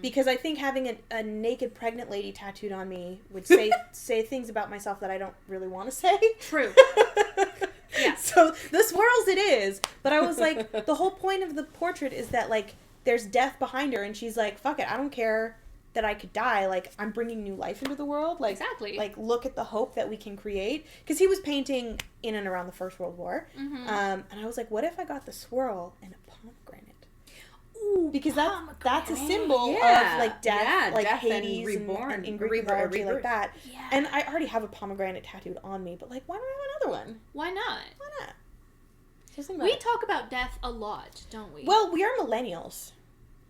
because I think having a naked pregnant lady tattooed on me would say things about myself that I don't really want to say. True. Yeah. So the swirls it is, but I was like, the whole point of the portrait is that like there's death behind her, and she's like, fuck it, I don't care that I could die, like I'm bringing new life into the world, like Exactly. like look at the hope that we can create, because he was painting in and around the First World War, and I was like, what if I got the swirl and a pomegranate? Ooh, because that's a pomegranate. symbol Yeah. of like death, Yeah, like death and Hades reborn. and in Greek Rebirth. mythology like that. Yeah. And I already have a pomegranate tattooed on me, but like, why don't I have another one? Why not? Why not? Just think about We it. talk about death a lot, don't we? Well, we are millennials.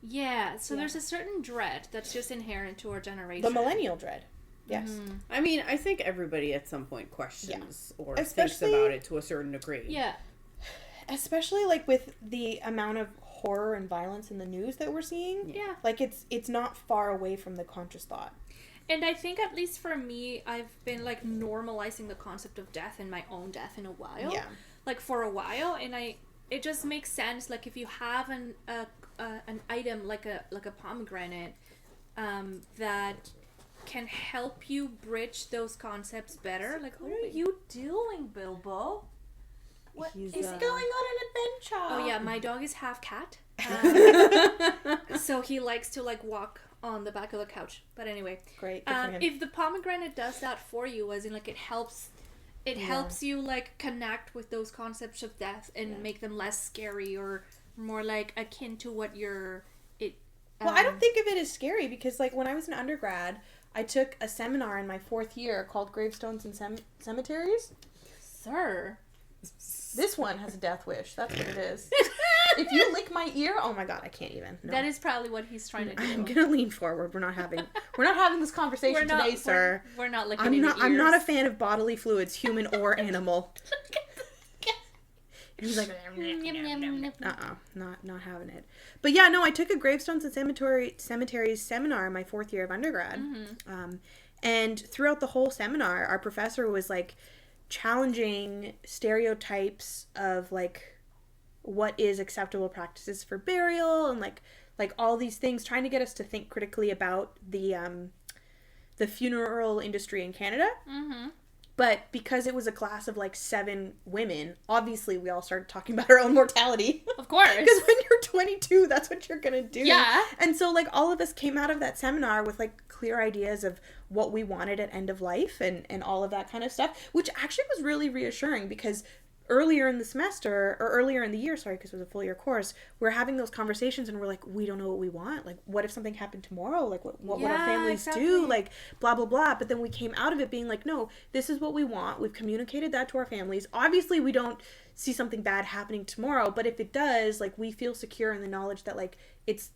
yeah. So Yeah. there's a certain dread that's just inherent to our generation. The millennial dread. Yes. Mhm. I mean, I think everybody at some point questions or thinks Especially- about it to a certain degree. Yeah. Especially like with the amount of horror and violence in the news that we're seeing. Yeah. Like it's not far away from the conscious thought. And I think at least for me, I've been like normalizing the concept of death and my own death in a while. Yeah. Like for a while, and it just makes sense. Like if you have an item like a pomegranate, that can help you bridge those concepts better. Like, what are you doing, Bilbo? What He's, is going on an adventure. Oh yeah, my dog is half cat, so he likes to like walk on the back of the couch. But anyway, Great. Good for him. if the pomegranate does that for you, as in like it helps you like connect with those concepts of death and make them less scary or more like akin to what you're. Well, I don't think of it as scary because, like, when I was an undergrad, I took a seminar in my 4th year called Gravestones and Cemeteries. Sir. This one has a death wish. That's what it is. If you lick my ear, oh my god, I can't even. No. That is probably what he's trying to do. I'm gonna lean forward. We're not having this conversation today, sir. We're not looking. I'm not a fan of bodily fluids, human or animal. And he's like, not having it. But yeah, no, I took a Gravestones and Cemeteries seminar in my 4th year of undergrad. And throughout the whole seminar, our professor was like challenging stereotypes of like what is acceptable practices for burial and like all these things, trying to get us to think critically about the funeral industry in Canada. But because it was a class of like 7 women, obviously we all started talking about our own mortality. Of course. Because when you're 22, that's what you're going to do. Yeah. And so like all of us came out of that seminar with like clear ideas of what we wanted at end of life and all of that kind of stuff, which actually was really reassuring because earlier in the semester, or earlier in the year, sorry, because it was a full year course, we're having those conversations and we're like, we don't know what we want. Like, what if something happened tomorrow? Like, what would our families do? Like, blah, blah, blah. But then we came out of it being like, no, this is what we want. We've communicated that to our families. Obviously, we don't see something bad happening tomorrow, but if it does, like, we feel secure in the knowledge that, like, it's...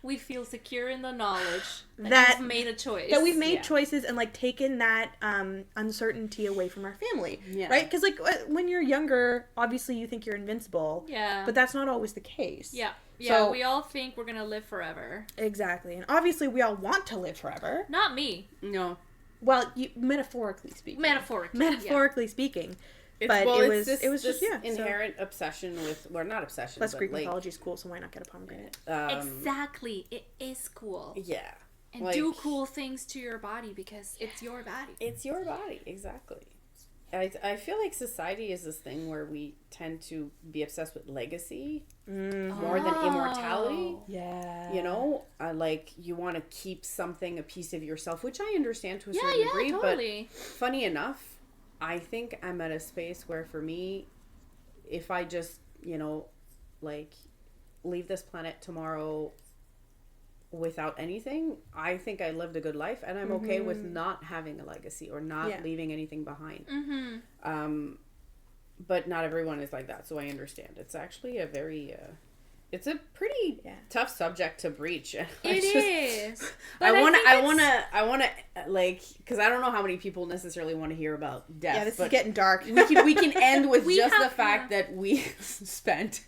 We feel secure in the knowledge that we've made a choice. That we've made choices and like taken that uncertainty away from our family. Yeah. Right? Because like when you're younger, obviously you think you're invincible. Yeah. But that's not always the case. Yeah. So, we all think we're gonna live forever. Exactly. And obviously we all want to live forever. Not me. No. Well, metaphorically speaking. Metaphorically speaking. But it was just inherent obsession with, well, not obsession. Plus but Greek like, mythology is cool, so why not get a pomegranate? Exactly. It is cool. Yeah. And do cool things to your body because it's your body. It's your body, exactly. I feel like society is this thing where we tend to be obsessed with legacy more than immortality. Yeah. You know, like you want to keep something, a piece of yourself, which I understand to a certain degree. Totally. But funny enough, I think I'm at a space where for me, if I just, you know, like leave this planet tomorrow without anything, I think I lived a good life and I'm okay with not having a legacy or not leaving anything behind. But not everyone is like that, so I understand. It's actually a very it's a pretty tough subject to breach. It is. I want to like, because I don't know how many people necessarily want to hear about death. Yeah, this is getting dark. We can end with just the fact that we spent.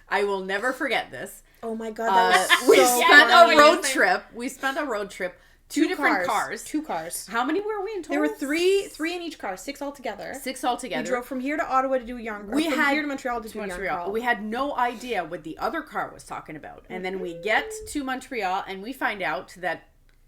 I will never forget this. Oh my god, that was we so spent funny. a road trip. We spent a road trip. Two different cars. 2 cars. How many were we in total? There were three in each car, 6 altogether. 6 altogether. We drove from here to Ottawa to do Yarn. From here to Montreal to do Yarn. We had no idea what the other car was talking about. And then we get to Montreal and we find out that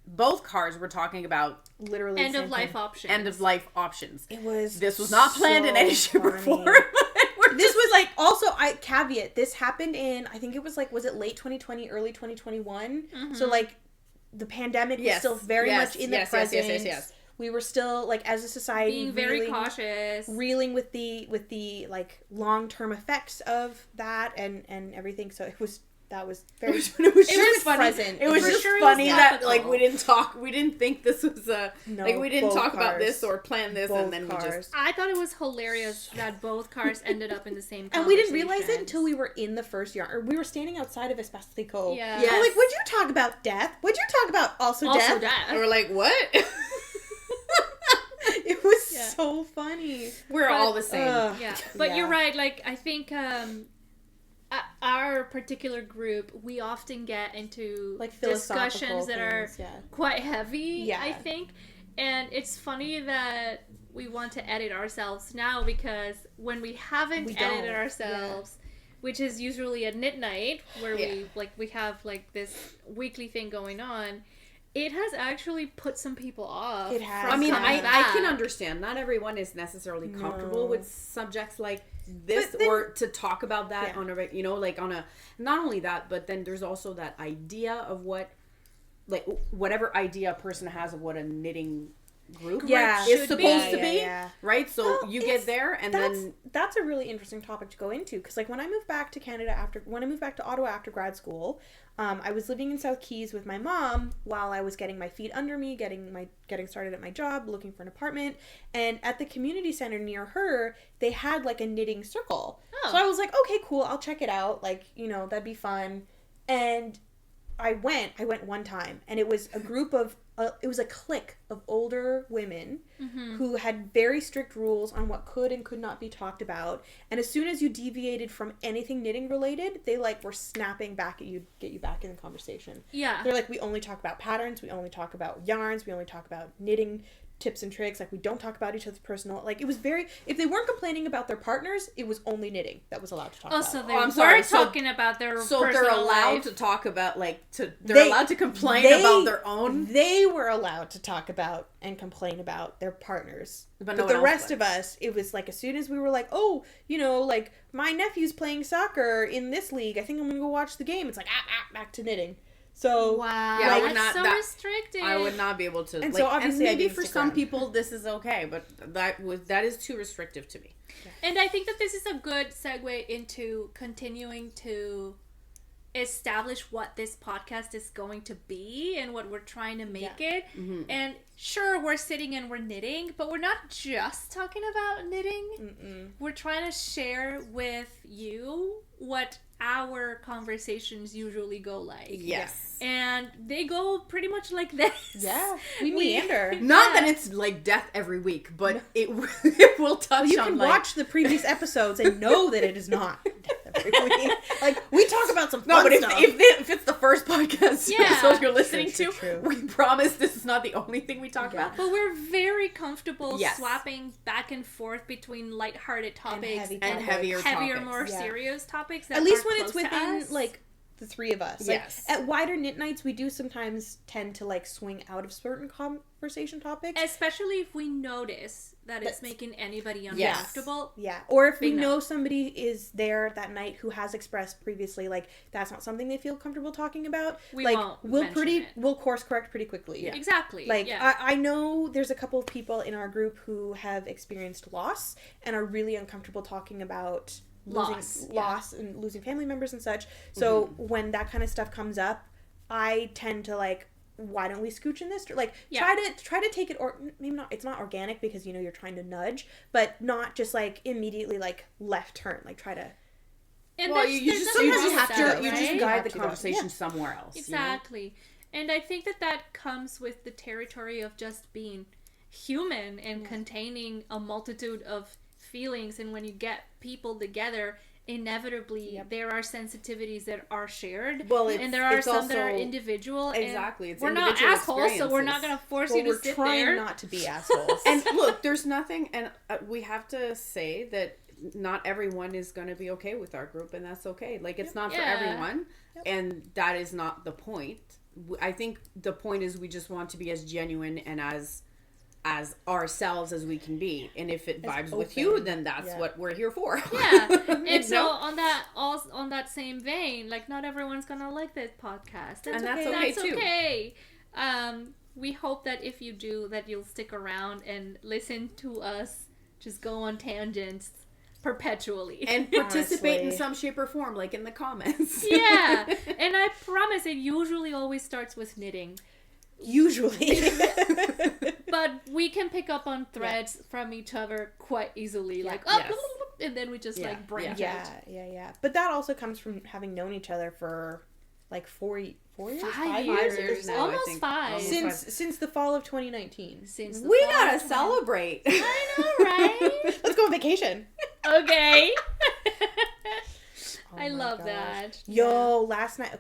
both cars were talking about literally end of life options. End of life options. This was not planned in any shape or form. This was like, also, I caveat, this happened in, I think it was like, was it late 2020, early 2021? So like, the pandemic was still very much in the present. Yes. we were still like as a society being very cautious, reeling with the like long-term effects of that and everything. So it was very it was just funny. Present. It was just funny that like we didn't think this was we didn't talk about this or plan this, and then we just. I thought it was hilarious that both cars ended up in the same. And we didn't realize it until we were in the first yard, or we were standing outside of Especially Cove. Yeah, we're like, would you talk about death? Would you talk about also death? And we're like, what? It was so funny. We're all the same. Yeah, but you're right. Like I think. Our particular group, we often get into like discussions that things, are quite heavy, Yeah. I think. And it's funny that we want to edit ourselves now, because when we haven't edited ourselves, which is usually at midnight, where we have like this weekly thing going on, it has actually put some people off. It has. I mean, I can understand. Not everyone is necessarily comfortable with subjects like this, or to talk about that on a, like on a, not only that, but then there's also that idea of what, like whatever idea a person has of what a knitting group is supposed to be, right? So you get there, and then that's a really interesting topic to go into, because like when I moved back to Canada when I moved back to Ottawa after grad school, I was living in South Keys with my mom while I was getting my feet under me, getting started at my job, looking for an apartment, and at the community center near her, they had like a knitting circle. So I was like, okay, cool, I'll check it out, like, that'd be fun. And I went one time, and it was a group of it was a clique of older women who had very strict rules on what could and could not be talked about. And as soon as you deviated from anything knitting related, they like were snapping back at you, get you back in the conversation. Yeah. They're like, we only talk about patterns, we only talk about yarns, we only talk about knitting tips and tricks, like we don't talk about each other's personal, like it was very, if they weren't complaining about their partners, it was only knitting that was allowed to talk about. So they were talking about their personal they're allowed life. to talk about they're allowed to complain about their own. They were allowed to talk about and complain about their partners, but no the one rest else of us, it was like as soon as we were like, oh, like my nephew's playing soccer in this league, I think I'm gonna go watch the game, it's like back to knitting. So wow, yeah, that's so restricted. I would not be able to. And so obviously, and maybe for some people this is okay, but that is too restrictive to me. And I think that this is a good segue into continuing to establish what this podcast is going to be and what we're trying to make it. Mm-hmm. And sure, we're sitting and we're knitting, but we're not just talking about knitting. Mm-mm. We're trying to share with you what our conversations usually go like. Yes. And they go pretty much like this. Yeah. We meander. Not that it's like death every week, but it will touch on you can watch the previous episodes and know that it is not death every week. Like, we talk about some fun stuff. If it's the first podcast episode you're listening to, we promise this is not the only thing we talk about. But we're very comfortable swapping back and forth between lighthearted topics and heavier topics. More serious topics. That at least when close it's within like the three of us. Yes. Like, at wider knit nights, we do sometimes tend to like swing out of certain conversation topics, especially if we notice that it's making anybody uncomfortable. Yeah. Or if we know somebody is there that night who has expressed previously like that's not something they feel comfortable talking about, we'll course correct pretty quickly. Yeah. Exactly. Like I know there's a couple of people in our group who have experienced loss and are really uncomfortable talking about loss and losing family members and such. So when that kind of stuff comes up, I tend to like, why don't we scooch in this? Like try to take it, or maybe not. It's not organic because you're trying to nudge, but not just like immediately like left turn. Like try to. And you just guide the conversation somewhere else. Exactly, and I think that comes with the territory of just being human and containing a multitude of feelings, and when you get people together, inevitably there are sensitivities that are shared, and there are some that are individual. Exactly, it's we're not assholes, so we're not going to force you to sit there. We're trying not to be assholes. And look, there's nothing, and we have to say that not everyone is going to be okay with our group, and that's okay. Like, it's not for everyone, and that is not the point. I think the point is we just want to be as genuine and as ourselves as we can be, and if it vibes with you, then that's what we're here for. And so on that same vein, like, not everyone's gonna like this podcast, and that's okay too. we hope that if you do, that you'll stick around and listen to us just go on tangents perpetually. And participate in Honestly. some shape or form, like in the comments. Yeah. And I promise it usually always starts with knitting. Usually. But we can pick up on threads from each other quite easily. Yeah. Like, oh, Yes. and then we just Yeah. like branch Yeah, out. yeah. But that also comes from having known each other for like 4 years? 5 years years now, I almost think. 5. Almost Since the fall of 2019. Since the We fall gotta of 20. celebrate. I know, right? Let's go on vacation. Okay. Oh I my love gosh. that. Yo, last night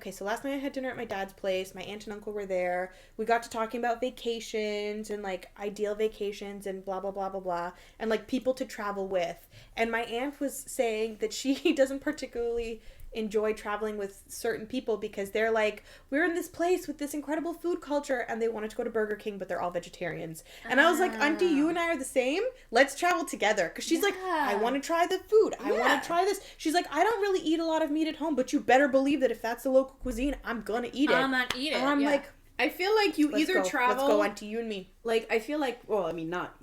I had dinner at my dad's place. My aunt and uncle were there. We got to talking about vacations and like ideal vacations and blah blah blah blah blah and like people to travel with. And my aunt was saying that she doesn't particularly enjoy traveling with certain people because they're like, we're in this place with this incredible food culture and they wanted to go to Burger King but they're all vegetarians. And I was like, Auntie, you and I are the same. Let's travel together. Because she's like, I want to try the food. I Yeah. want to try this. She's like, I don't really eat a lot of meat at home, but you better believe that if that's the local cuisine, I'm gonna eat it. I'm not eating. And I'm like, I feel like you let's either go. travel. Let's go, Auntie, you and me. Like, I feel like, well, I mean, not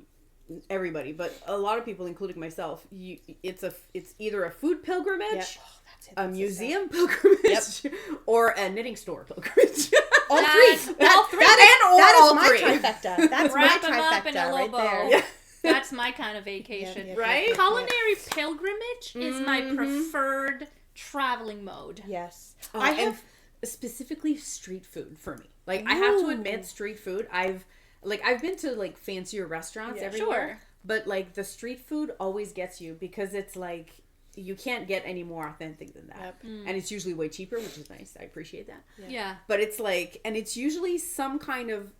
everybody, but a lot of people, including myself, it's either a food pilgrimage, Yeah. Oh, that's it. a That's museum pilgrimage, or a knitting store pilgrimage. All That's- three. all three. That is all my three. trifecta. That's my Wrap 'em up in a trifecta little right bow. there. Yeah. That's my kind of vacation. Yeah, Right? Culinary pilgrimage is my Mhm. preferred traveling mode. Yes. I I have. and specifically street food for me. Like, I have to Ooh. admit, street food. I've been to like fancier restaurants Yeah. everywhere, Sure. but like the street food always gets you because it's like you can't get any more authentic than that, Yep. and it's usually way cheaper, which is nice. I appreciate that. Yeah. But it's like, and it's usually some kind of,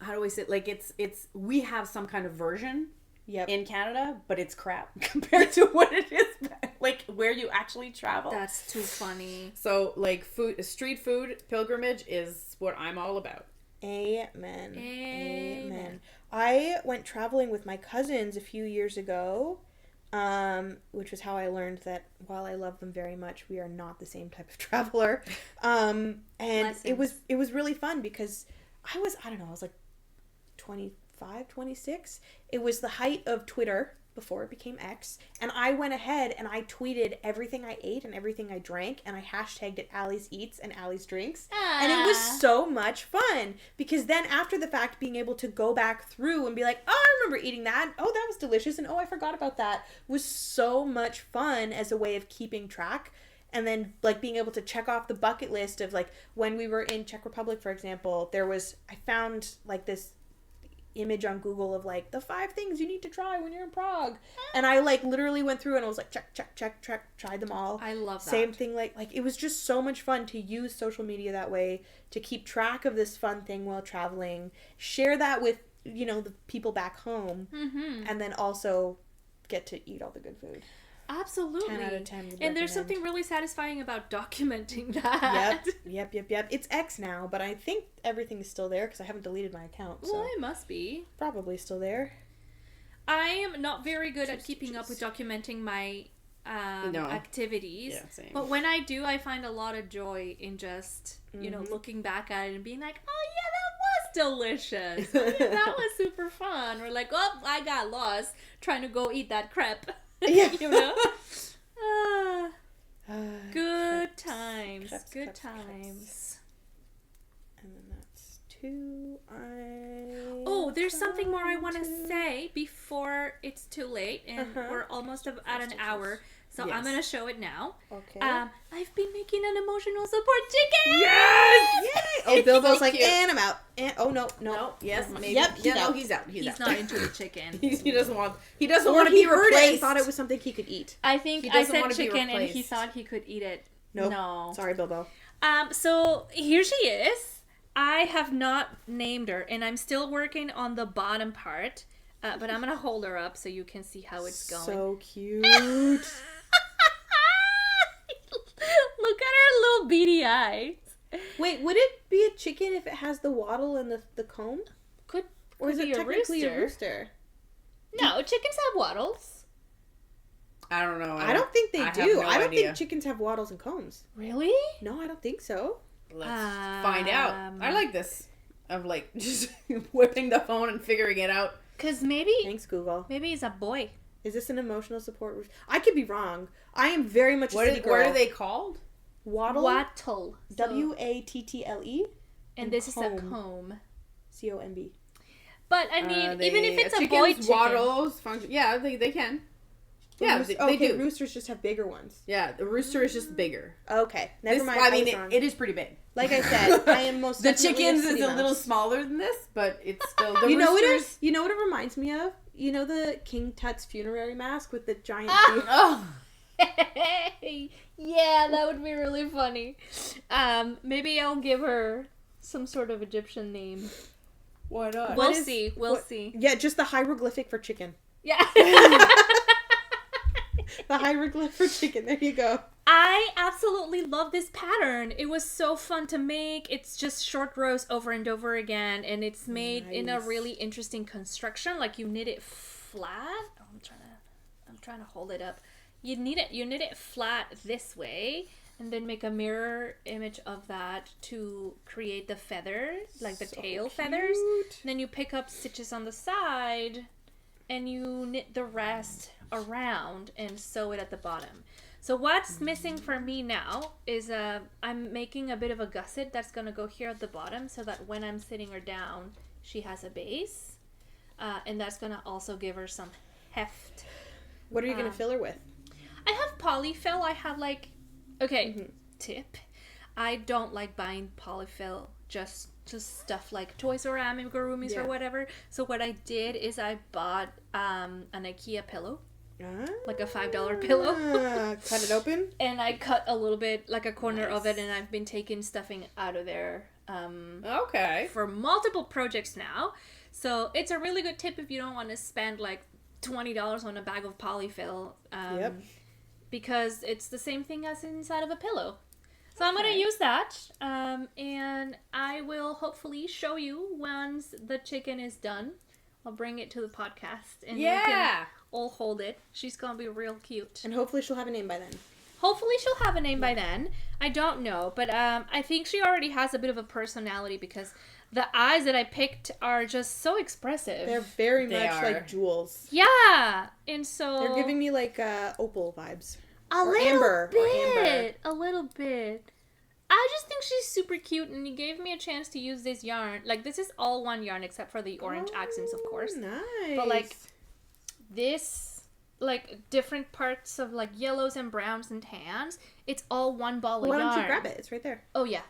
how do I say it? Like it's we have some kind of version Yep. in Canada, but it's crap compared to what it is like where you actually travel. That's too funny. So like street food pilgrimage is what I'm all about. Amen. Amen. I went traveling with my cousins a few years ago, which was how I learned that while I love them very much, we are not the same type of traveler. And it was really fun because I was like 25, 26. It was the height of Twitter before it became X, and I went ahead and I tweeted everything I ate and everything I drank, and I hashtagged it Allie's Eats and Allie's Drinks. And it was so much fun because then after the fact, being able to go back through and be like, oh, I remember eating that. Oh, that was delicious. And oh, I forgot about that, was so much fun as a way of keeping track. And then like being able to check off the bucket list of like when we were in Czech Republic, for example, I found like this image on Google of like the 5 things you need to try when you're in Prague. And I like literally went through and I was like, check, tried them all. I love that. Same thing, like it was just so much fun to use social media that way to keep track of this fun thing while traveling, share that with, the people back home, and then also get to eat all the good food. Absolutely. 10 out of 10 would And there's recommend. something really satisfying about documenting that. Yep. It's X now, but I think everything is still there because I haven't deleted my account, so Well, it must be. probably still there. I am not very good at keeping up with documenting my No. activities. Yeah, same. But when I do, I find a lot of joy in just, looking back at it and being like, oh yeah, that was delicious. Oh, yeah, that was super fun. Or like, oh, I got lost trying to go eat that crepe. Yeah. Good Crepes, times. crepes, Good crepes, times. And then that's 2. Oh, there's something more I want to say before it's too late, and we're almost at an hour, so I'm Yes. going to show it now. Okay. I've been making an emotional support chicken! Yes! Yay! Oh, Bilbo's So like, cute. and I'm out. And no. No. Yes. Maybe. Yep, he's out. He's out. He's out. not into the chicken. He doesn't want. He doesn't Or want to he be heard it and replaced. thought it was something he could eat. I think He I doesn't said wanna be chicken and he replaced. thought he could eat it. Nope. No. Sorry, Bilbo. So here she is. I have not named her, and I'm still working on the bottom part, but I'm going to hold her up so you can see how it's going. So cute. Look at her little beady eyes. Wait, would it be a chicken if it has the wattle and the comb? Could Or is be it a technically a rooster. rooster? No, chickens have waddles. I don't know. I don't think they I have do. no I don't idea. think chickens have wattles and combs. Really? No, I don't think so. Let's find out. I like this. of like just whipping the phone and figuring it out. Because maybe Thanks, Google. he's a boy. Is this an emotional support? I could be wrong. I am very much a city girl. What are they called? Wattle. Wattle. Wattle. And this is a comb. COMB. But I mean, even if it's a boy chicken. Waddles function. Yeah, they can. Yeah, they do. Roosters just have bigger ones. Yeah, the rooster is just bigger. Okay, never mind. I mean, it is pretty big. Like I said, I am most the definitely chickens a city is a mouse. little smaller than this, but it's still the You know what it roosters. is? You know what it reminds me of? You know the King Tut's funerary mask with the giant teeth? Oh, Yeah, that would be really funny. Maybe I'll give her some sort of Egyptian name. why not? We'll see. We'll see. Yeah, just the hieroglyphic for chicken. Yeah. The hieroglyph for chicken. There you go. I absolutely love this pattern. It was so fun to make. It's just short rows over and over again, and it's made in a really interesting construction. Like you knit it flat. Oh, I'm trying to hold it up. You knit it flat this way, and then make a mirror image of that to create the feathers, like the tail feathers. And then you pick up stitches on the side, and you knit the rest around and sew it at the bottom. So what's missing for me now is I'm making a bit of a gusset that's going to go here at the bottom so that when I'm sitting her down, she has a base. And that's going to also give her some heft. What are you going to fill her with? I have polyfill. I have like... Okay, tip. I don't like buying polyfill just stuff like toys or amigurumis or whatever. So what I did is I bought an IKEA pillow. Like a $5 pillow. Cut it open? And I cut a little bit, like a corner of it, and I've been taking stuffing out of there Okay. for multiple projects now. So it's a really good tip if you don't want to spend like $20 on a bag of polyfill. Because it's the same thing as inside of a pillow. So I'm going to use that. And I will hopefully show you once the chicken is done. I'll bring it to the podcast. And we can all hold it. She's going to be real cute. And hopefully she'll have a name by then. Hopefully she'll have a name by then. I don't know. But I think she already has a bit of a personality because the eyes that I picked are just so expressive. They're very much like jewels. Yeah. And so... They're giving me like opal vibes. A little bit. A little bit. I just think she's super cute, and you gave me a chance to use this yarn. Like, this is all one yarn except for the orange accents, of course. Nice. But, like, this, like, different parts of, like, yellows and browns and tans, it's all one ball of yarn. Why don't you grab it? It's right there. Oh, yeah.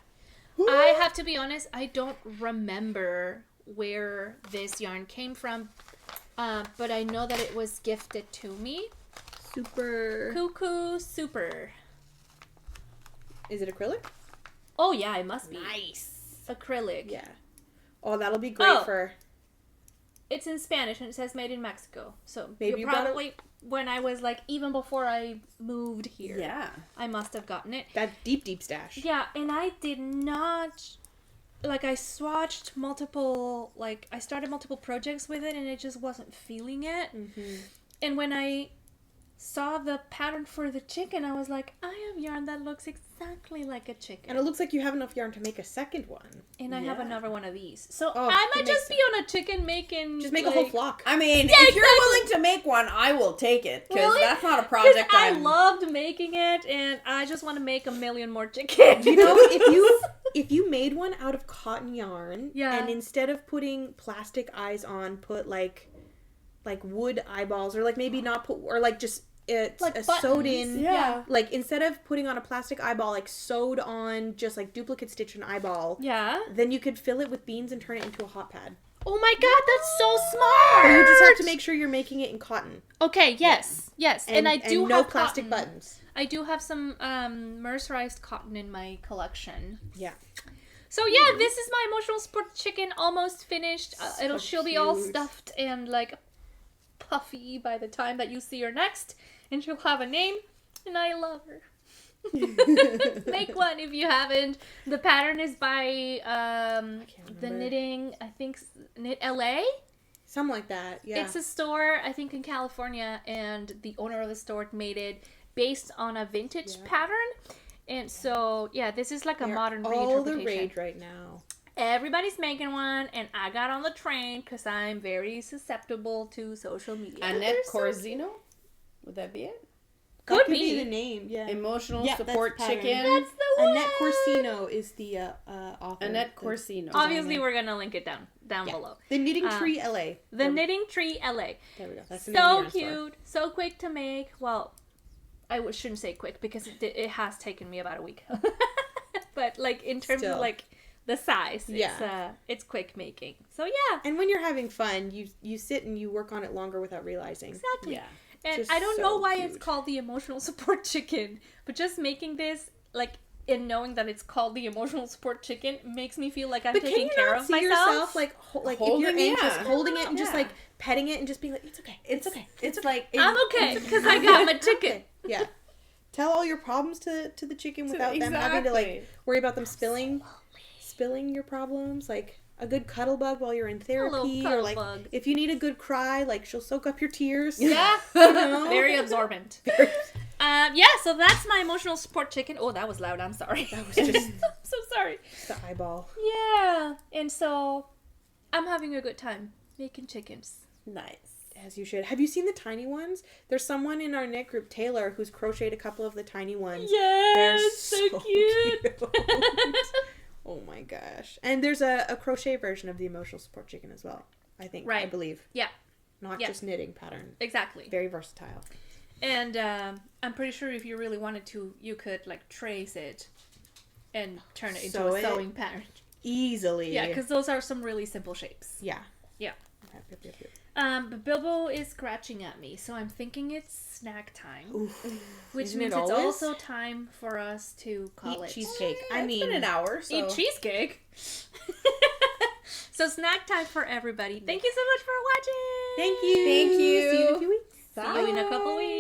I have to be honest, I don't remember where this yarn came from, but I know that it was gifted to me. Super. Cuckoo super. Is it acrylic? Oh, yeah, it must be. Nice. Acrylic. Yeah. Oh, that'll be great for... It's in Spanish, and it says made in Mexico. So maybe you probably, when I was, like, even before I moved here. Yeah. I must have gotten it. That deep stash. Yeah, and I did not... Like, I swatched multiple... Like, I started multiple projects with it, and it just wasn't feeling it. Mm-hmm. And when I saw the pattern for the chicken, I was like, I have yarn that looks exactly like a chicken. And it looks like you have enough yarn to make a second one. And I have another one of these. So Oh, I might just be on a chicken making... Just make like, a whole flock. I mean, Yeah, if you're exactly. willing to make one, I will take it. Because Really? that's not a project I I'm... loved making it, and I just want to make a million more chickens. You know, if you made one out of cotton yarn, and instead of putting plastic eyes on, put like wood eyeballs, or like maybe not put, or like just it's Like sewed buttons. in. Yeah. Like instead of putting on a plastic eyeball, like sewed on, just like duplicate stitch an eyeball. Yeah. Then you could fill it with beans and turn it into a hot pad. Oh my god, that's so smart! But you just have to make sure you're making it in cotton. Okay, yes. And I do no have plastic cotton. buttons. I do have some mercerized cotton in my collection. Yeah. So yeah, this is my emotional support chicken almost finished. She'll be all cute. stuffed and like puffy by the time that you see her next, and she'll have a name, and I love her. Make one if you haven't. The pattern is by the knitting, I think, Knit LA. Something like that. Yeah. It's a store, I think, in California, and the owner of the store made it based on a vintage pattern. And so, yeah, this is like a modern all reinterpretation. the rage right now. everybody's making one, and I got on the train because I'm very susceptible to social media. Annette Corzino? Would that be it? That Could could be the name. Yeah. Emotional Yeah, support that's pattern. chicken. That's the one. Annette Corsino is the author. Annette Corsino. Obviously, we're gonna link it down Yeah. below. The Knitting Tree LA. The Knitting Tree LA. There we go. That's the name of So the store. cute, so quick to make. Well, shouldn't say quick because it has taken me about a week. But like in terms Still. of like the size, Yeah. it's quick making. So yeah, And when you're having fun, you sit and you work on it longer without realizing. exactly. Yeah. And Just I don't so know why cute. it's called the emotional support chicken, but just making this like. And knowing that it's called the emotional support chicken makes me feel like I'm But can taking you care not of see myself. yourself like if Holding- you're anxious, yeah. holding it and just Yeah. like petting it and just being like, it's okay, it's okay, It's like I'm okay because I got my chicken. yeah. Tell all your problems to the chicken without them having to like Exactly. worry about them spilling your problems. Like a good cuddle bug while you're in therapy, or cuddle like bug. if you need a good cry, like she'll soak up your tears. Yeah, You know? very absorbent. Yeah, so that's my emotional support chicken. Oh, that was loud. I'm sorry. That was just I'm so sorry. the eyeball. Yeah, and so I'm having a good time making chickens. nice. As you should. Have you seen the tiny ones? There's someone in our knit group, Taylor, who's crocheted a couple of the tiny ones. They're Yes, so cute. Oh my gosh. And there's a crochet version of the emotional support chicken as well, I think. I Right. believe. Yeah, Not Yeah. just knitting pattern. exactly. Very versatile. And I'm pretty sure if you really wanted to, you could like trace it and turn it into Sew a it. sewing pattern. Easily. Yeah, because those are some really simple shapes. Yeah. Yeah. Yep. But Bilbo is scratching at me, so I'm thinking it's snack time. Oof. Which Isn't means it it's always? also time for us to call Eat it cheesecake. Yeah, it's been an hour. So. eat cheesecake. So snack time for everybody. Thank you so much for watching. Thank you. Thank you. See you in a few weeks. See you in a couple weeks.